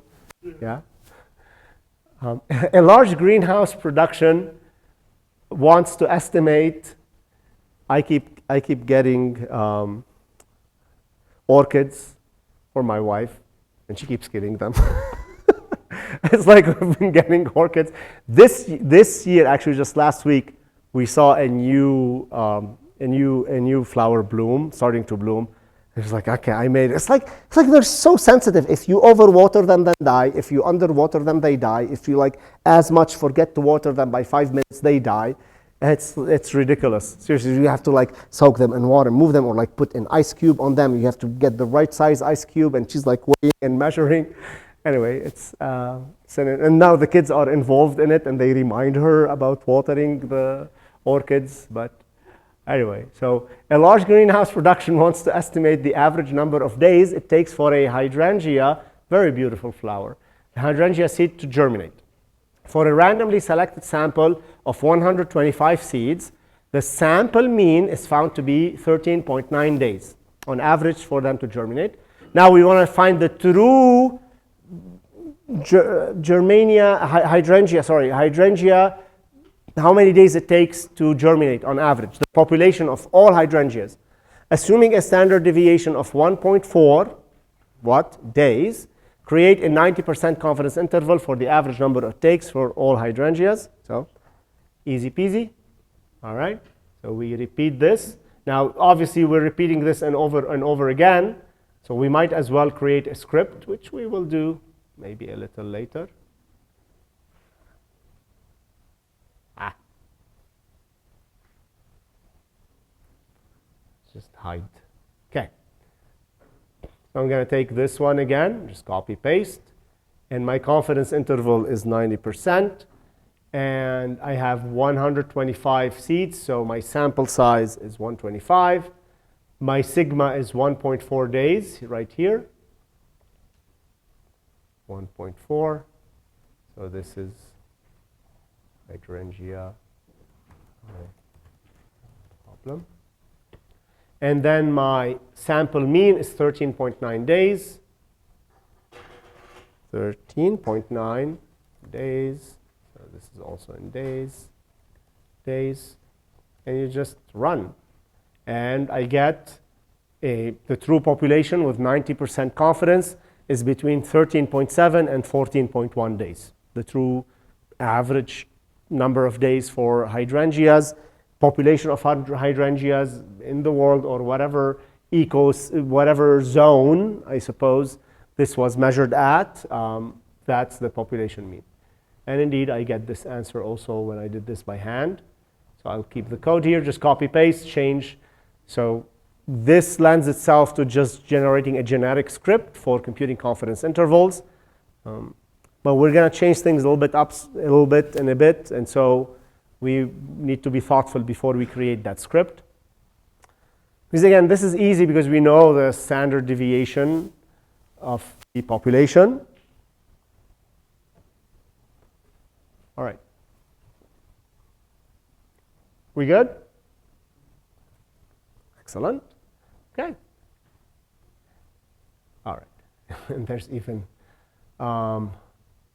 Yeah. A large greenhouse production wants to estimate. I keep getting orchids for my wife, and she keeps getting them. It's like we've been getting orchids. This year, actually, just last week, we saw a new flower bloom, starting to bloom. It was like, okay, I made it. It's like they're so sensitive. If you overwater them, they die. If you underwater them, they die. If you as much forget to water them by 5 minutes, they die. It's ridiculous. Seriously, you have to like soak them in water, move them, or like put an ice cube on them. You have to get the right size ice cube, and she's like weighing and measuring. Anyway, and now the kids are involved in it, and they remind her about watering the orchids. But anyway, so a large greenhouse production wants to estimate the average number of days it takes for a hydrangea, very beautiful flower, the hydrangea seed to germinate. For a randomly selected sample of 125 seeds, the sample mean is found to be 13.9 days on average for them to germinate. Now we want to find the true hydrangea, how many days it takes to germinate on average, the population of all hydrangeas. Assuming a standard deviation of 1.4 days, create a 90% confidence interval for the average number it takes for all hydrangeas. So easy peasy. All right. So we repeat this. Now, obviously, we're repeating this and over again. So we might as well create a script, which we will do maybe a little later. Just hide. Okay. So I'm going to take this one again, just copy paste, and my confidence interval is 90%, and I have 125 seeds, so my sample size is 125. My sigma is 1.4 days right here. 1.4. So this is hydrangea problem. And then my sample mean is 13.9 days. 13.9 days. So this is also in days. And you just run. And I get the true population with 90% confidence is between 13.7 and 14.1 days. The true average number of days for hydrangeas, population of hydrangeas in the world, or whatever whatever zone, I suppose, this was measured at, that's the population mean. And indeed, I get this answer also when I did this by hand. So I'll keep the code here, just copy, paste, change. So this lends itself to just generating a generic script for computing confidence intervals. But we're going to change things a little bit in a bit. And so we need to be thoughtful before we create that script. Because again, this is easy because we know the standard deviation of the population. All right. We good? Excellent. Okay. All right. And there's even one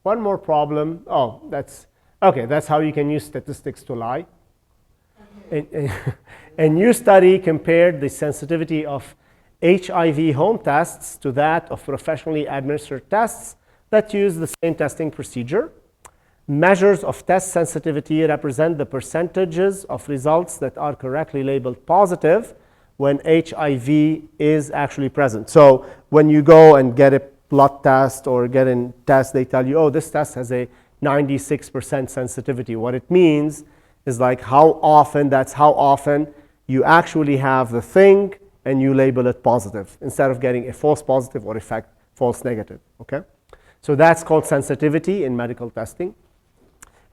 more problem. Oh, that's okay. That's how you can use statistics to lie. A new study compared the sensitivity of HIV home tests to that of professionally administered tests that use the same testing procedure. Measures of test sensitivity represent the percentages of results that are correctly labeled positive when HIV is actually present. So when you go and get a blood test or get a test, they tell you, oh, this test has a 96% sensitivity. What it means is like how often you actually have the thing and you label it positive instead of getting a false positive or a false negative, okay? So that's called sensitivity in medical testing.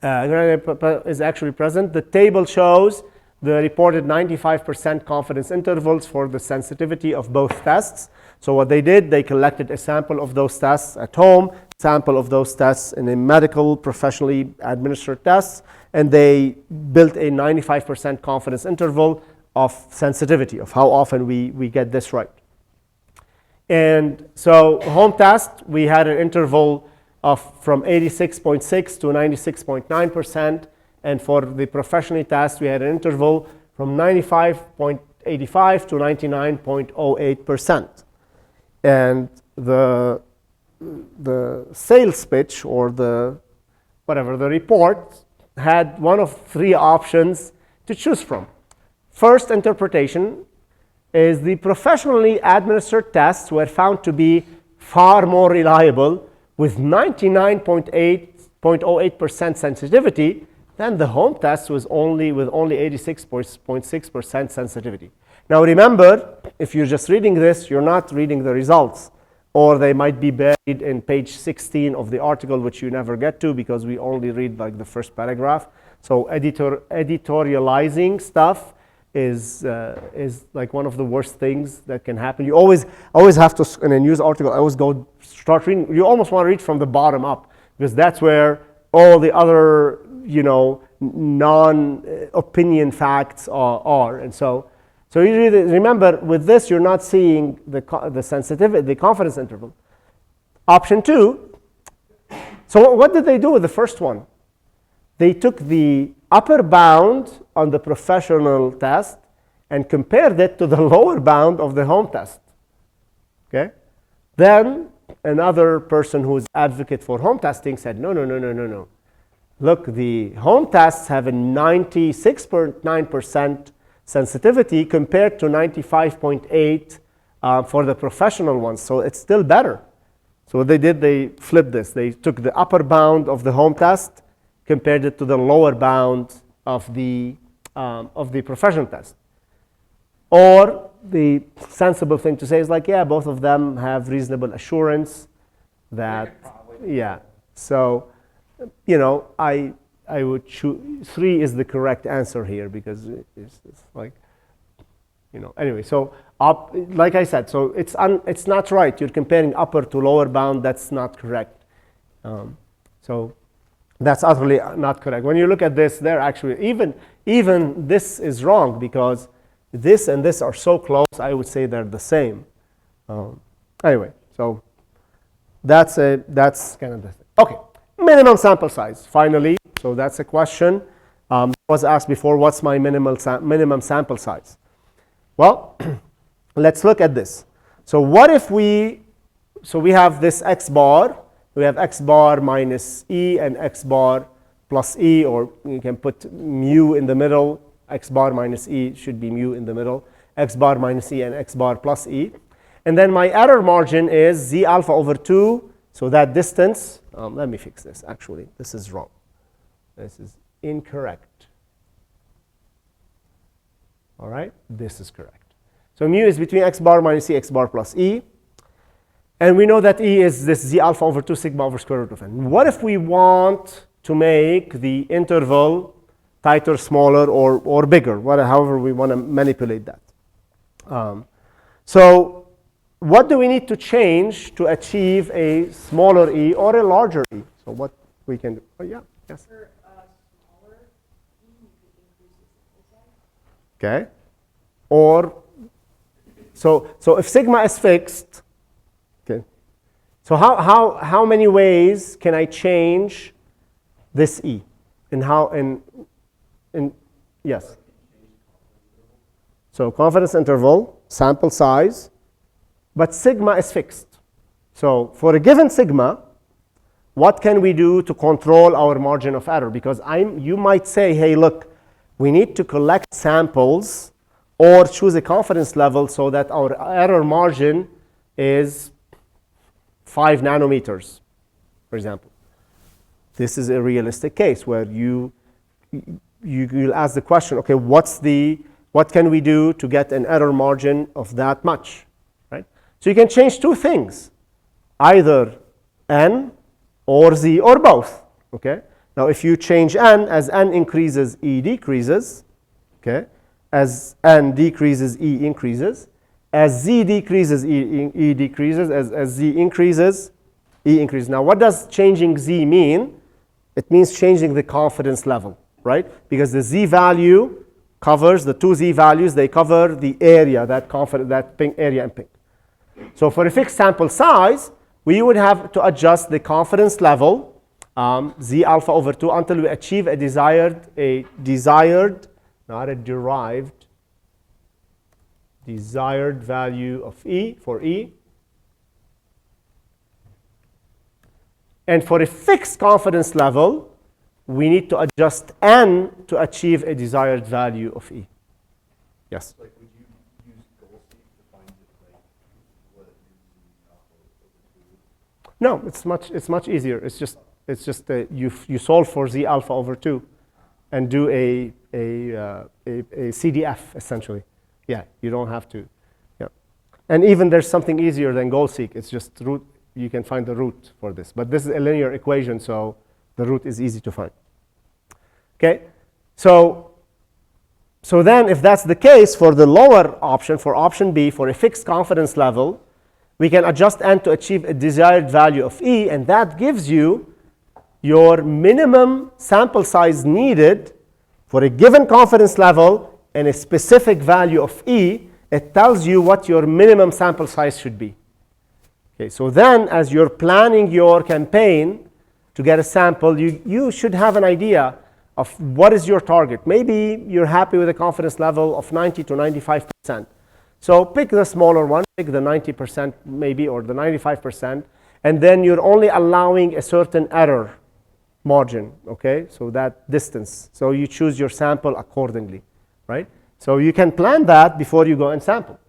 Is actually present. The table shows the reported 95% confidence intervals for the sensitivity of both tests. So what they did, they collected a sample of those tests at home, sample of those tests in a medical professionally administered tests, and they built a 95% confidence interval of sensitivity, of how often we get this right. And so home test, we had an interval of from 86.6 to 96.9%, and for the professionally test, we had an interval from 95.85 to 99.08%. And the sales pitch, or the report, had one of three options to choose from. First interpretation is the professionally administered tests were found to be far more reliable with 99.08% sensitivity then the home test was only with only 86.6% sensitivity. Now remember, if you're just reading this, you're not reading the results, or they might be buried in page 16 of the article, which you never get to because we only read like the first paragraph. So editorializing stuff is like one of the worst things that can happen. You always have to, in a news article, I always go start reading. You almost want to read from the bottom up because that's where all the other, non-opinion facts are. And so you really remember with this, you're not seeing the sensitivity, the confidence interval. Option 2. So what did they do with the first one? They took the upper bound on the professional test and compared it to the lower bound of the home test. Okay? Then another person who is advocate for home testing said, no. Look, the home tests have a 96.9% sensitivity compared to 95.8 for the professional ones. So it's still better. So what they did, they flipped this. They took the upper bound of the home test, compared it to the lower bound of the professional test. Or the sensible thing to say is like, yeah, both of them have reasonable assurance that, yeah. So, I would choose 3 is the correct answer here because it's like, anyway. So, like I said, so it's not right. You're comparing upper to lower bound. That's not correct. So that's utterly not correct. When you look at this, they're actually even this is wrong because this and this are so close. I would say they're the same. Anyway, so that's kind of the thing. Okay, minimum sample size. Finally, so that's a question. Was asked before. What's my minimum sample size? Well, let's look at this. So what if we have this x bar. We have x bar minus e and x bar plus e, or you can put mu in the middle. X bar minus e should be mu in the middle. X bar minus e and x bar plus e. And then my error margin is z alpha over 2. So that distance, let me fix this. Actually, this is wrong. This is incorrect. All right, this is correct. So mu is between x bar minus e, x bar plus e. And we know that E is this Z alpha over 2 sigma over square root of n. What if we want to make the interval tighter, smaller, or bigger, however we want to manipulate that? So what do we need to change to achieve a smaller E or a larger E? So what we can do? Oh, yeah, yes. For smaller E, you could increase the sample size. Okay. Or, so if sigma is fixed, okay. So how many ways can I change this E? And how, yes. So confidence interval, sample size, but sigma is fixed. So for a given sigma, what can we do to control our margin of error? Because you might say, hey, look, we need to collect samples or choose a confidence level so that our error margin is 5 nanometers, for example. This is a realistic case where you'll ask the question, okay, what can we do to get an error margin of that much, right? So you can change 2 things, either n or z or both, okay? Now if you change n, as n increases, e decreases, okay? As n decreases, e increases. As z decreases, e decreases. As z increases, e increases. Now what does changing z mean? It means changing the confidence level, right? Because the z value covers, the 2 z values, they cover the area, that pink area in pink. So for a fixed sample size, we would have to adjust the confidence level, z alpha over 2, until we achieve a desired, not a derived, desired value of E, for E. And for a fixed confidence level, we need to adjust n to achieve a desired value of E. Yes? Like, would you use goal seek to find it, like, what is the alpha over 2? No, it's much easier. It's just you solve for z alpha over 2. and do a CDF, essentially. Yeah, you don't have to. Yeah. And even there's something easier than goal-seek. It's just root. You can find the root for this. But this is a linear equation, so the root is easy to find. Okay? So then if that's the case for the lower option, for option B, for a fixed confidence level, we can adjust n to achieve a desired value of E, and that gives you your minimum sample size needed for a given confidence level and a specific value of E. It tells you what your minimum sample size should be. Okay, so then as you're planning your campaign to get a sample, you should have an idea of what is your target. Maybe you're happy with a confidence level of 90 to 95%. So pick the smaller one, pick the 90% maybe, or the 95%, and then you're only allowing a certain error margin, okay? So that distance. So you choose your sample accordingly, right? So you can plan that before you go and sample.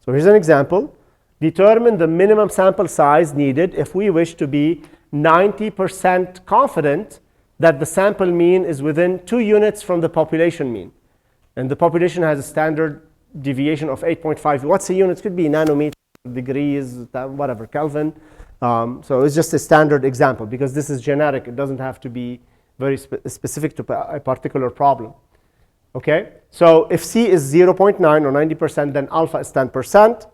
So here's an example. Determine the minimum sample size needed if we wish to be 90% confident that the sample mean is within 2 units from the population mean. And the population has a standard deviation of 8.5. What's a unit? It could be nanometer, degrees, whatever, Kelvin. So it's just a standard example because this is generic. It doesn't have to be very specific to a particular problem. Okay? So if C is 0.9 or 90%, then alpha is 10%.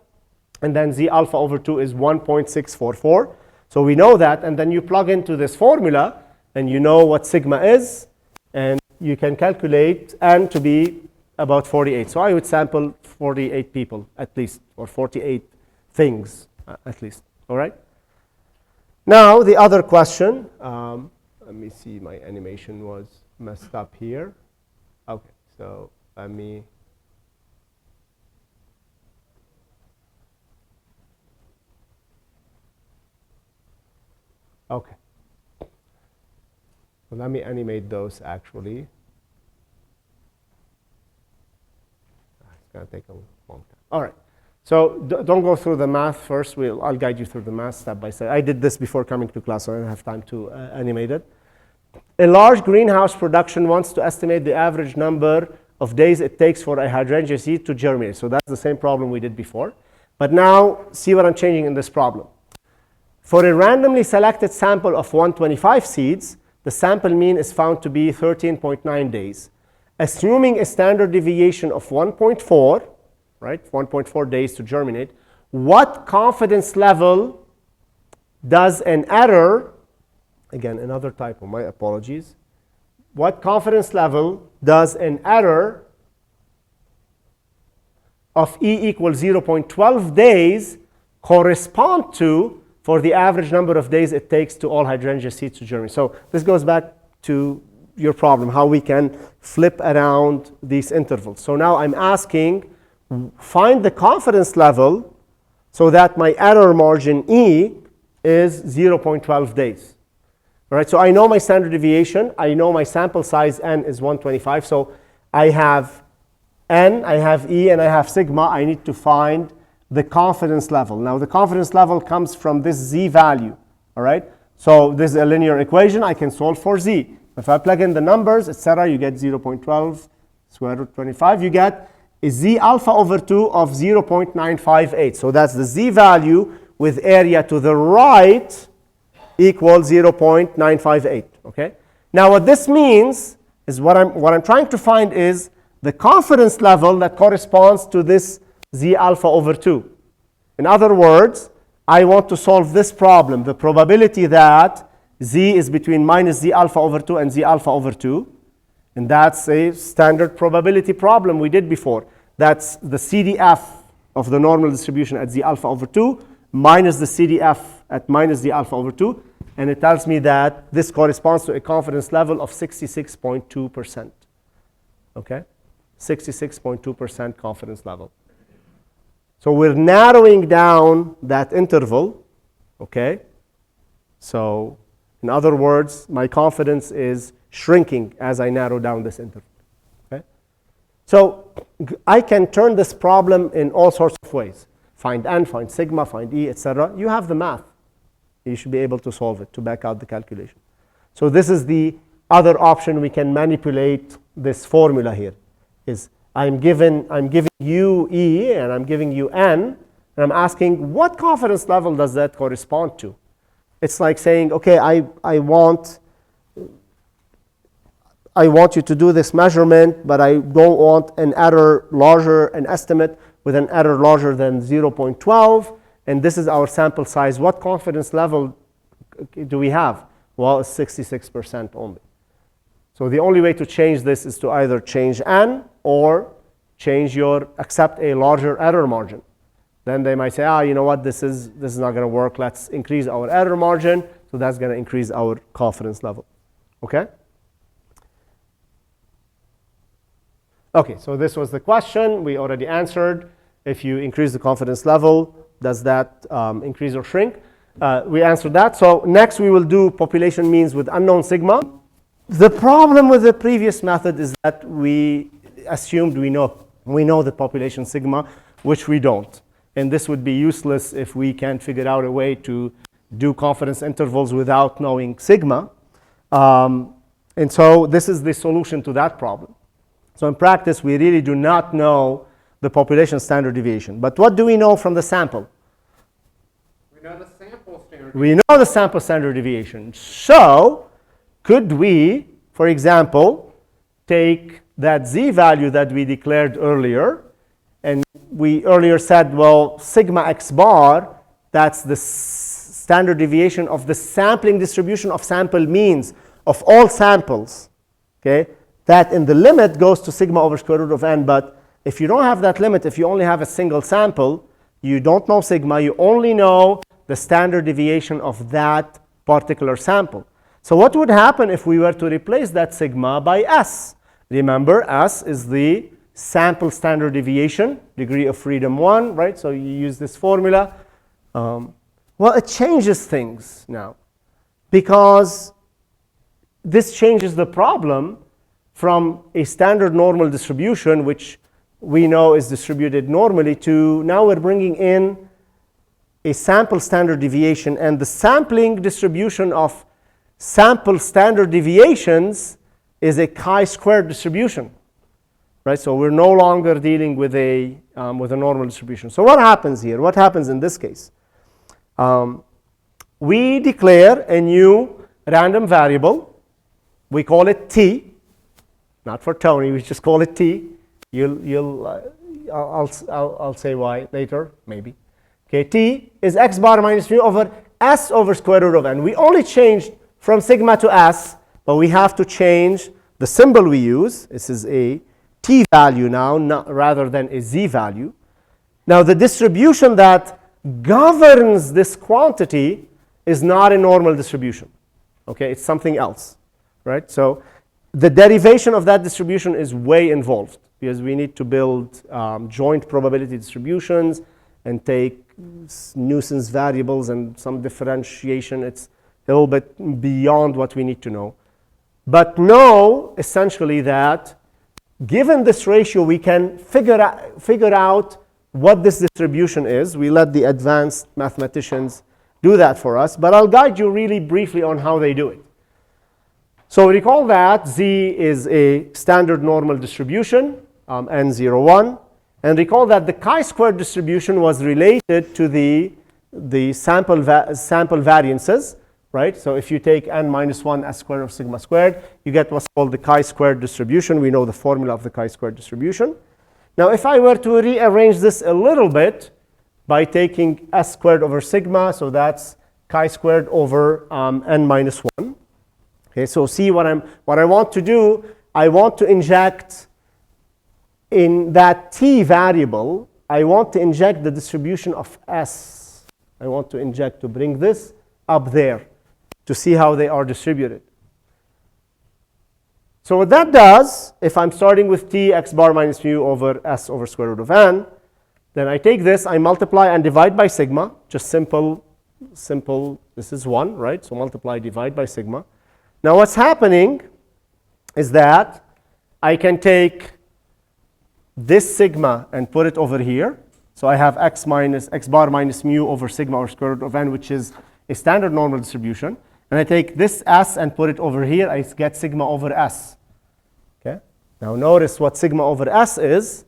And then Z alpha over 2 is 1.644. So we know that. And then you plug into this formula, and you know what sigma is. And you can calculate n to be about 48. So I would sample 48 people at least, or 48 things at least. All right? Now, the other question. Let me see. My animation was messed up here. OK. So let me. OK. Well, let me animate those, actually. It's going to take a long time. All right. So don't go through the math first. I'll guide you through the math step by step. I did this before coming to class, so I didn't have time to animate it. A large greenhouse production wants to estimate the average number of days it takes for a hydrangea seed to germinate. So that's the same problem we did before. But now, see what I'm changing in this problem. For a randomly selected sample of 125 seeds, the sample mean is found to be 13.9 days. Assuming a standard deviation of 1.4, right, 1.4 days to germinate, what confidence level does an error, again, another typo, my apologies. What confidence level does an error of E equals 0.12 days correspond to for the average number of days it takes to all hydrangea seeds to germinate? So this goes back to your problem, how we can flip around these intervals. So now I'm asking, find the confidence level so that my error margin E is 0.12 days. All right, so I know my standard deviation. I know my sample size n is 125. So I have n, I have E, and I have sigma. I need to find the confidence level. Now, the confidence level comes from this Z value. All right, so this is a linear equation. I can solve for Z. If I plug in the numbers, etc., you get 0.12 square root 25. You get a Z alpha over 2 of 0.958. So that's the Z value with area to the right equals 0.958. Okay. Now, what this means is what I'm trying to find is the confidence level that corresponds to this Z alpha over 2. In other words, I want to solve this problem, the probability that Z is between minus Z alpha over 2 and Z alpha over 2. And that's a standard probability problem we did before. That's the CDF of the normal distribution at Z alpha over 2 minus the CDF at minus Z alpha over 2. And it tells me that this corresponds to a confidence level of 66.2%. Okay? 66.2% confidence level. So we're narrowing down that interval. Okay? So in other words, my confidence is shrinking as I narrow down this interval. Okay? So I can turn this problem in all sorts of ways. Find n, find sigma, find E, etc. You have the math. You should be able to solve it, to back out the calculation. So this is the other option we can manipulate this formula here is I'm giving you E and I'm giving you N, and I'm asking what confidence level does that correspond to? It's like saying, okay, I want you to do this measurement, but I don't want an error larger, an estimate with an error larger than 0.12, and this is our sample size. What confidence level do we have? Well, it's 66% only. So the only way to change this is to either change N or accept a larger error margin. Then they might say, you know what, this is not going to work. Let's increase our error margin. So that's going to increase our confidence level. Okay? Okay, so this was the question. We already answered. If you increase the confidence level, does that increase or shrink? We answered that. So next we will do population means with unknown sigma. The problem with the previous method is that we assumed we know the population sigma, which we don't. And this would be useless if we can't figure out a way to do confidence intervals without knowing sigma. And so this is the solution to that problem. So in practice, we really do not know the population standard deviation. But what do we know from the sample? We know the sample standard. We know the sample standard deviation. So could we, for example, take that z value that we declared earlier, and we earlier said, well, sigma x bar, that's the standard deviation of the sampling distribution of sample means of all samples, okay? That in the limit goes to sigma over square root of n, but if you don't have that limit, if you only have a single sample, you don't know sigma, you only know the standard deviation of that particular sample. So what would happen if we were to replace that sigma by S? Remember, S is the sample standard deviation, degree of freedom 1, right? So you use this formula. Well, it changes things now, because this changes the problem from a standard normal distribution, which we know is distributed normally, to now we're bringing in a sample standard deviation, and the sampling distribution of sample standard deviations is a chi-squared distribution, right? So we're no longer dealing with a normal distribution. So what happens here? What happens in this case? We declare a new random variable. We call it t. Not for Tony, we just call it t. I'll say why later, maybe. Okay, t is x bar minus mu over s over square root of n. We only changed from sigma to s, but we have to change the symbol we use. This is a t value now, rather than a z value. Now the distribution that governs this quantity is not a normal distribution. Okay, it's something else, right? So the derivation of that distribution is way involved, because we need to build joint probability distributions and take nuisance variables and some differentiation. It's a little bit beyond what we need to know. But know essentially that given this ratio, we can figure out what this distribution is. We let the advanced mathematicians do that for us, but I'll guide you really briefly on how they do it. So recall that Z is a standard normal distribution, N01, and recall that the chi-squared distribution was related to the sample variances, right? So if you take n minus 1 s squared of sigma squared, you get what's called the chi-squared distribution. We know the formula of the chi-squared distribution. Now, if I were to rearrange this a little bit by taking s squared over sigma, so that's chi-squared over n minus 1. Okay, so see what I want to do. I want to inject in that t variable, I want to inject the distribution of s. I want to inject to bring this up there to see how they are distributed. So what that does, if I'm starting with t x bar minus mu over s over square root of n, then I take this, I multiply and divide by sigma, just simple, this is 1, right? So multiply, divide by sigma. Now what's happening is that I can take this sigma and put it over here. So I have x bar minus mu over sigma or square root of n, which is a standard normal distribution. and I take this S and put it over here, I get sigma over S. Okay? Now notice what sigma over S is.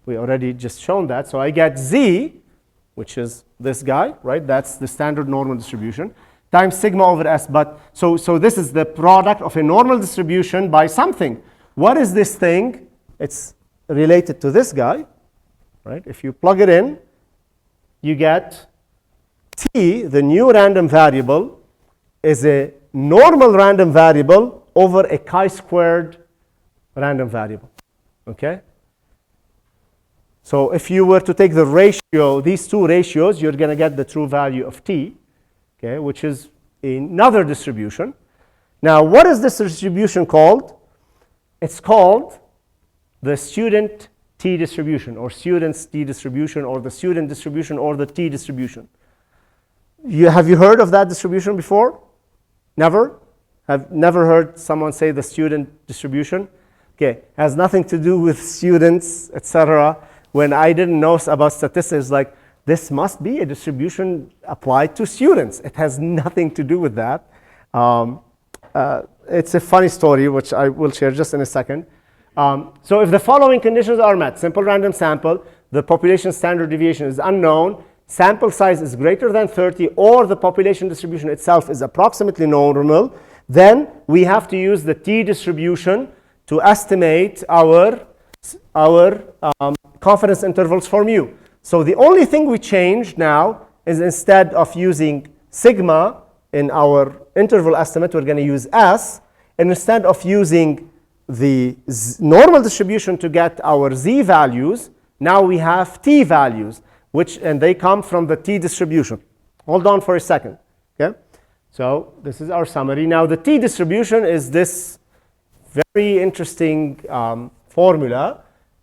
We already just shown that. So I get Z, which is this guy, right? That's the standard normal distribution, times sigma over S. But so this is the product of a normal distribution by something. What is this thing? It's related to this guy, right? If you plug it in, you get T, the new random variable, is a normal random variable over a chi-squared random variable, okay? So if you were to take the ratio, these two ratios, you're going to get the true value of T, okay, which is another distribution. Now, what is this distribution called? It's called the student T distribution, or student's T distribution, or the student distribution, or the T distribution. Have you heard of that distribution before? Never? Have never heard someone say the student distribution? Okay, has nothing to do with students, etc. When I didn't know about statistics, like, this must be a distribution applied to students. It has nothing to do with that. It's a funny story, which I will share just in a second. So if the following conditions are met, simple random sample, the population standard deviation is unknown, sample size is greater than 30, or the population distribution itself is approximately normal, then we have to use the T distribution to estimate our confidence intervals for mu. So the only thing we changed now is, instead of using sigma in our interval estimate, we're going to use S. And instead of using the normal distribution to get our Z values, now we have T values, and they come from the T distribution. Hold on for a second. Okay? So this is our summary. Now the T distribution is this very interesting formula,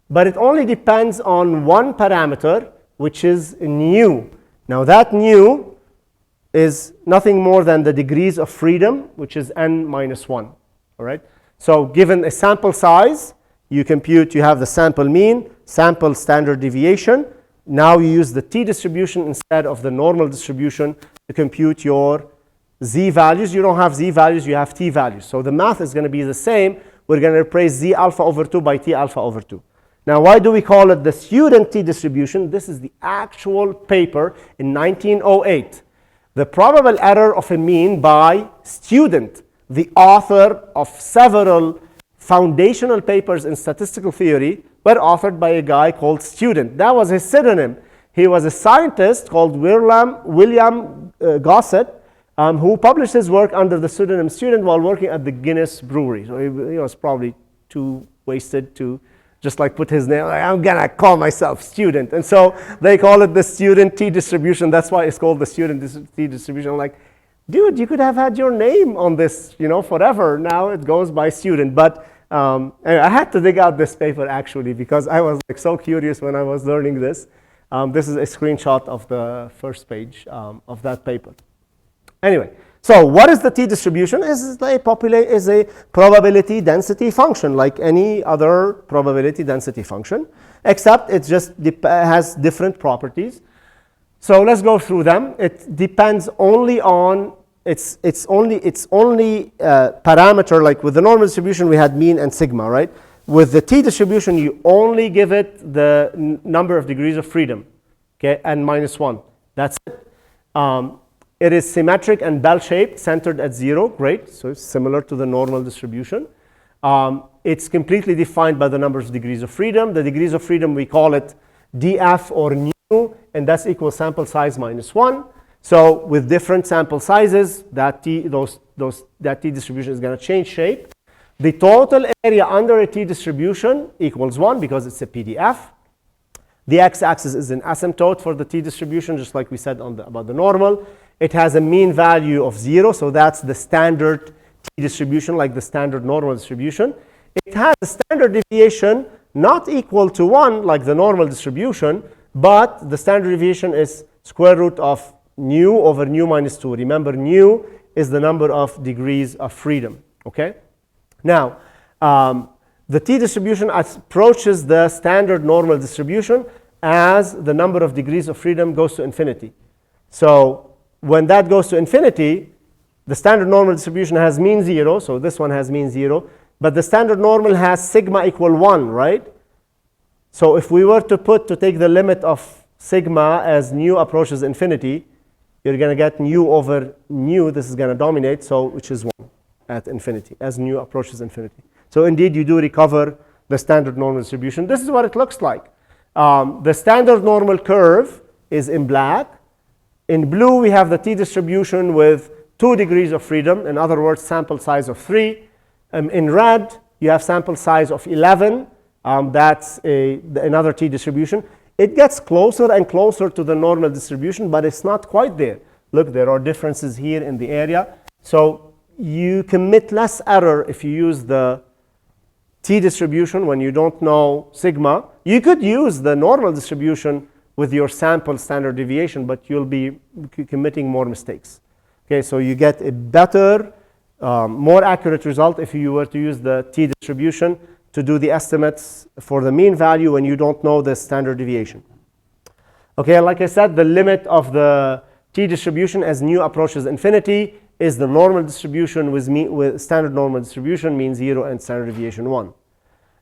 but it only depends on one parameter, which is nu. Now that nu is nothing more than the degrees of freedom, which is n minus 1. All right? So given a sample size, you compute, you have the sample mean, sample standard deviation. Now you use the T distribution instead of the normal distribution to compute your Z values. You don't have Z values, you have T values. So the math is going to be the same. We're going to replace Z alpha over 2 by T alpha over 2. Now, why do we call it the student T distribution? This is the actual paper in 1908. The probable error of a mean by student, the author of several foundational papers in statistical theory, were authored by a guy called Student. That was his pseudonym. He was a scientist called William Gossett, who published his work under the pseudonym Student while working at the Guinness Brewery. So he was probably too wasted to just like put his name, like, I'm gonna call myself Student. And so they call it the student T distribution. That's why it's called the student T distribution. I'm like, dude, you could have had your name on this, forever. Now it goes by Student. But anyway, I had to dig out this paper actually because I was like so curious when I was learning this. This is a screenshot of the first page of that paper. Anyway, so what is the T distribution? Is a probability density function like any other probability density function, except it just has different properties. So let's go through them. It depends only on its only parameter. Like with the normal distribution, we had mean and sigma, right? With the T distribution, you only give it the number of degrees of freedom, okay, n minus 1. That's it. It is symmetric and bell-shaped, centered at 0. Great. So it's similar to the normal distribution. It's completely defined by the number of degrees of freedom. The degrees of freedom, we call it df or nu, and that's equal sample size minus 1. So with different sample sizes, that T distribution is going to change shape. The total area under a T distribution equals 1 because it's a PDF. The x-axis is an asymptote for the T distribution, just like we said about the normal. It has a mean value of 0, so that's the standard T distribution, like the standard normal distribution. It has a standard deviation not equal to 1, like the normal distribution, but the standard deviation is square root of nu over nu minus 2. Remember, nu is the number of degrees of freedom, okay? Now, the T distribution approaches the standard normal distribution as the number of degrees of freedom goes to infinity. So when that goes to infinity, The standard normal distribution has mean 0, so this one has mean 0. But the standard normal has sigma equal 1, right? So if we were to take the limit of sigma as nu approaches infinity, you're going to get nu over nu. This is going to dominate, so which is 1 at infinity, as nu approaches infinity. So indeed, you do recover the standard normal distribution. This is what it looks like. The standard normal curve is in black. In blue, we have the t-distribution with 2 degrees of freedom. In other words, sample size of 3. In red, you have sample size of 11. That's another t-distribution. It gets closer and closer to the normal distribution, but it's not quite there. Look, there are differences here in the area. So you commit less error if you use the t-distribution when you don't know sigma. You could use the normal distribution with your sample standard deviation, but you'll be committing more mistakes. Okay, so you get a better, more accurate result if you were to use the t-distribution to do the estimates for the mean value when you don't know the standard deviation. Okay, like I said, the limit of the t-distribution as nu approaches infinity is the normal distribution with standard normal distribution, mean 0, and standard deviation 1.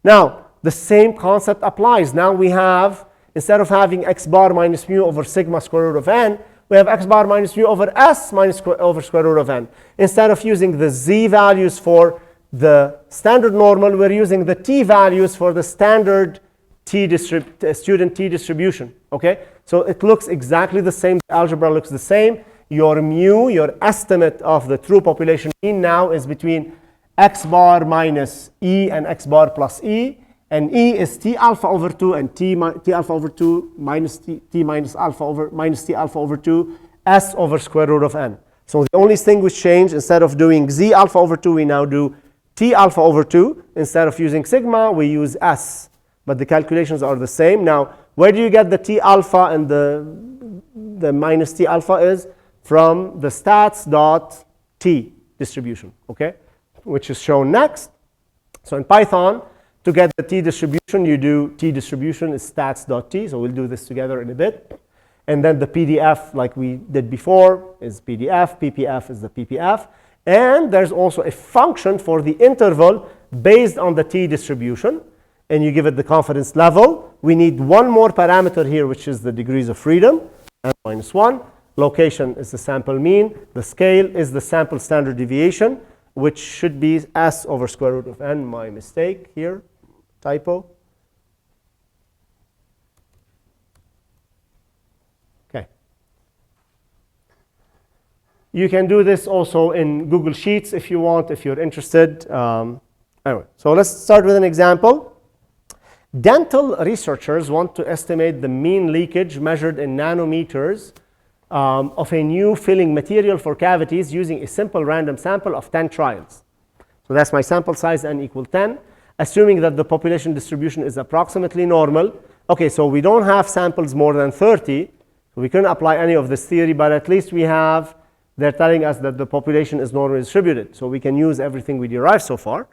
Now, the same concept applies. Now we have, instead of having x bar minus mu over sigma square root of n, we have x bar minus mu over s minus over square root of n. Instead of using the z values for the standard normal, we're using the t values for the standard student t distribution. Okay, so it looks exactly the same. The algebra looks the same. Your mu, your estimate of the true population mean now is between x bar minus e and x bar plus e, and e is t alpha over 2 and t alpha over 2 minus t minus alpha over minus t alpha over 2 s over square root of n. So the only thing which changed, instead of doing z alpha over 2, we now do t alpha over 2. Instead of using sigma, we use s. But the calculations are the same. Now, where do you get the t alpha and the minus t alpha is? From the stats dot t distribution, okay, which is shown next. So in Python, to get the t distribution, you do t distribution is stats dot t. So we'll do this together in a bit. And then the PDF, like we did before, is PDF. PPF is the PPF. And there's also a function for the interval based on the t distribution. And you give it the confidence level. We need one more parameter here, which is the degrees of freedom, n minus 1. Location is the sample mean. The scale is the sample standard deviation, which should be s over square root of n. My mistake here, typo. Okay. You can do this also in Google Sheets if you want, if you're interested. Anyway, so let's start with an example. Dental researchers want to estimate the mean leakage measured in nanometers of a new filling material for cavities using a simple random sample of 10 trials. So that's my sample size, n equal 10, assuming that the population distribution is approximately normal. Okay, so we don't have samples more than 30, so we couldn't apply any of this theory, but at least we have, they're telling us that the population is normally distributed, so we can use everything we derived so far.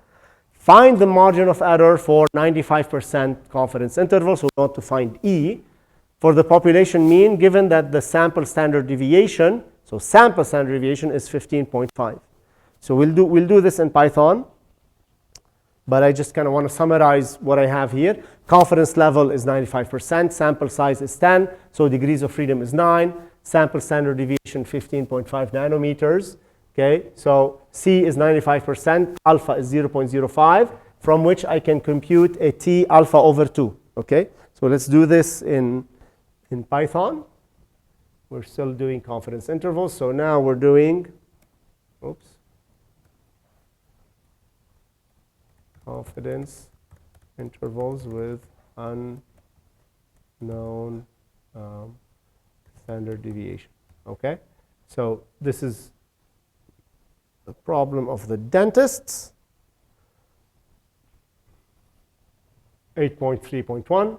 Find the margin of error for 95% confidence interval, so we want to find E. For the population mean, given that the sample standard deviation, so sample standard deviation is 15.5. So we'll do this in Python, but I just kind of want to summarize what I have here. Confidence level is 95%, sample size is 10, so degrees of freedom is 9, sample standard deviation 15.5 nanometers. Okay, so C is 95%, alpha is 0.05, from which I can compute a T alpha over 2. Okay, so let's do this in Python. We're still doing confidence intervals, so now we're doing, confidence intervals with unknown standard deviation. Okay, so this is the problem of the dentists. 8.3.1.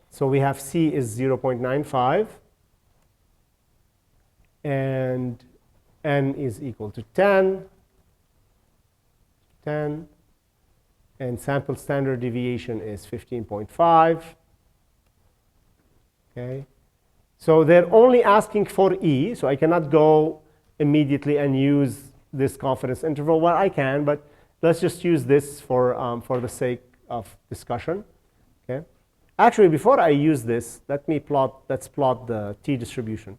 So we have C is 0.95 and N is equal to 10, and sample standard deviation is 15.5. Okay. So they're only asking for E, so I cannot go immediately and use this confidence interval. Well, I can, but let's just use this for the sake of discussion. Okay. Actually, before I use this, let's plot the t distribution.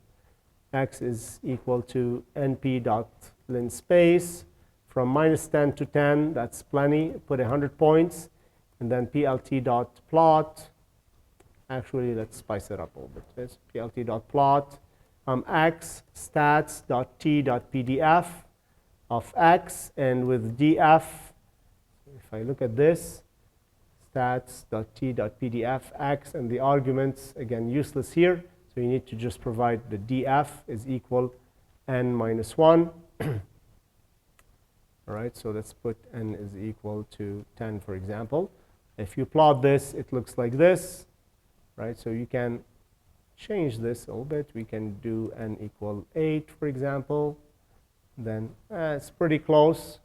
X is equal to np dot lin space from -10 to 10. That's plenty. Put 100 points, and then plt dot plot. Actually, let's spice it up a little bit. It's plt dot plot x stats dot t dot pdf of x, and with df, if I look at this, stats.t.pdf x, and the arguments, again, useless here. So you need to just provide the df is equal n minus 1. All right, so let's put n is equal to 10, for example. If you plot this, it looks like this, right? So you can change this a little bit. We can do n equal 8, for example. Then it's pretty close.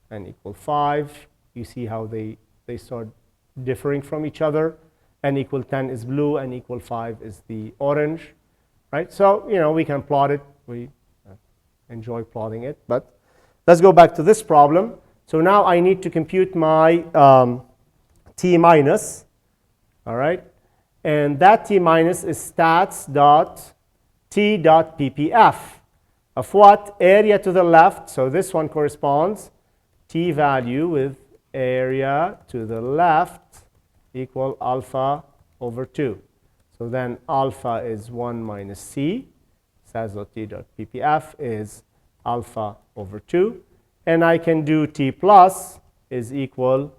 N equal 5. You see how they start differing from each other. N equal 10 is blue, N equal 5 is the orange, right? So, we can plot it. We enjoy plotting it. But let's go back to this problem. So now I need to compute my t minus, all right? And that t minus is stats.t.ppf of what? Area to the left. So this one corresponds t value with area to the left equal alpha over 2. So then alpha is 1 minus c. stats.t.ppf is alpha over 2. And I can do t plus is equal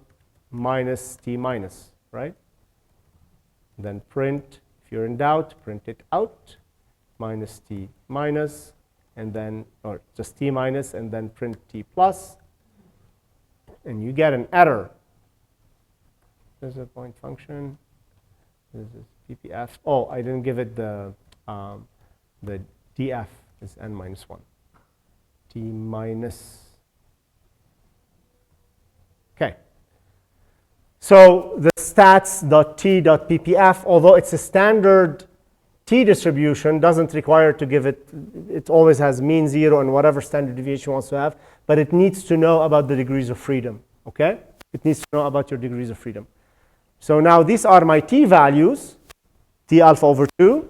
minus t minus, right? Then print, if you're in doubt, print it out, minus t minus, and then, or just t minus, and then print t plus, and you get an error. There's a point function. This is ppf. Oh, I didn't give it the df is n minus 1. T minus. Okay. So the stats.t.ppf, although it's a standard t distribution, doesn't require to give it, it always has mean 0 and whatever standard deviation wants to have, but it needs to know about the degrees of freedom, okay? It needs to know about your degrees of freedom. So now these are my t values, t alpha over 2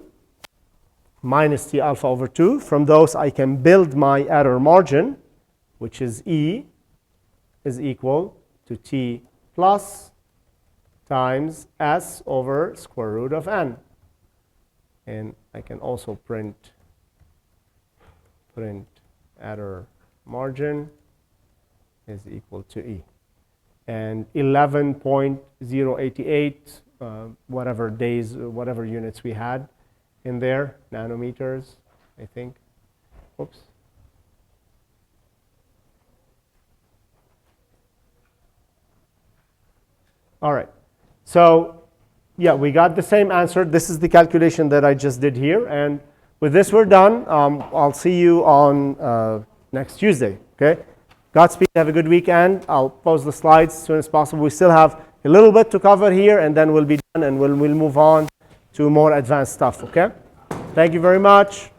minus t alpha over 2. From those, I can build my error margin, which is E is equal to t plus times s over square root of n. And I can also print error margin is equal to E. And 11.088, whatever days, whatever units we had in there, nanometers, I think. Oops. All right. So, yeah, we got the same answer. This is the calculation that I just did here. And with this, we're done. I'll see you on next Tuesday. Okay? Godspeed. Have a good weekend. I'll post the slides as soon as possible. We still have a little bit to cover here, and then we'll be done, and we'll move on to more advanced stuff. Okay? Thank you very much.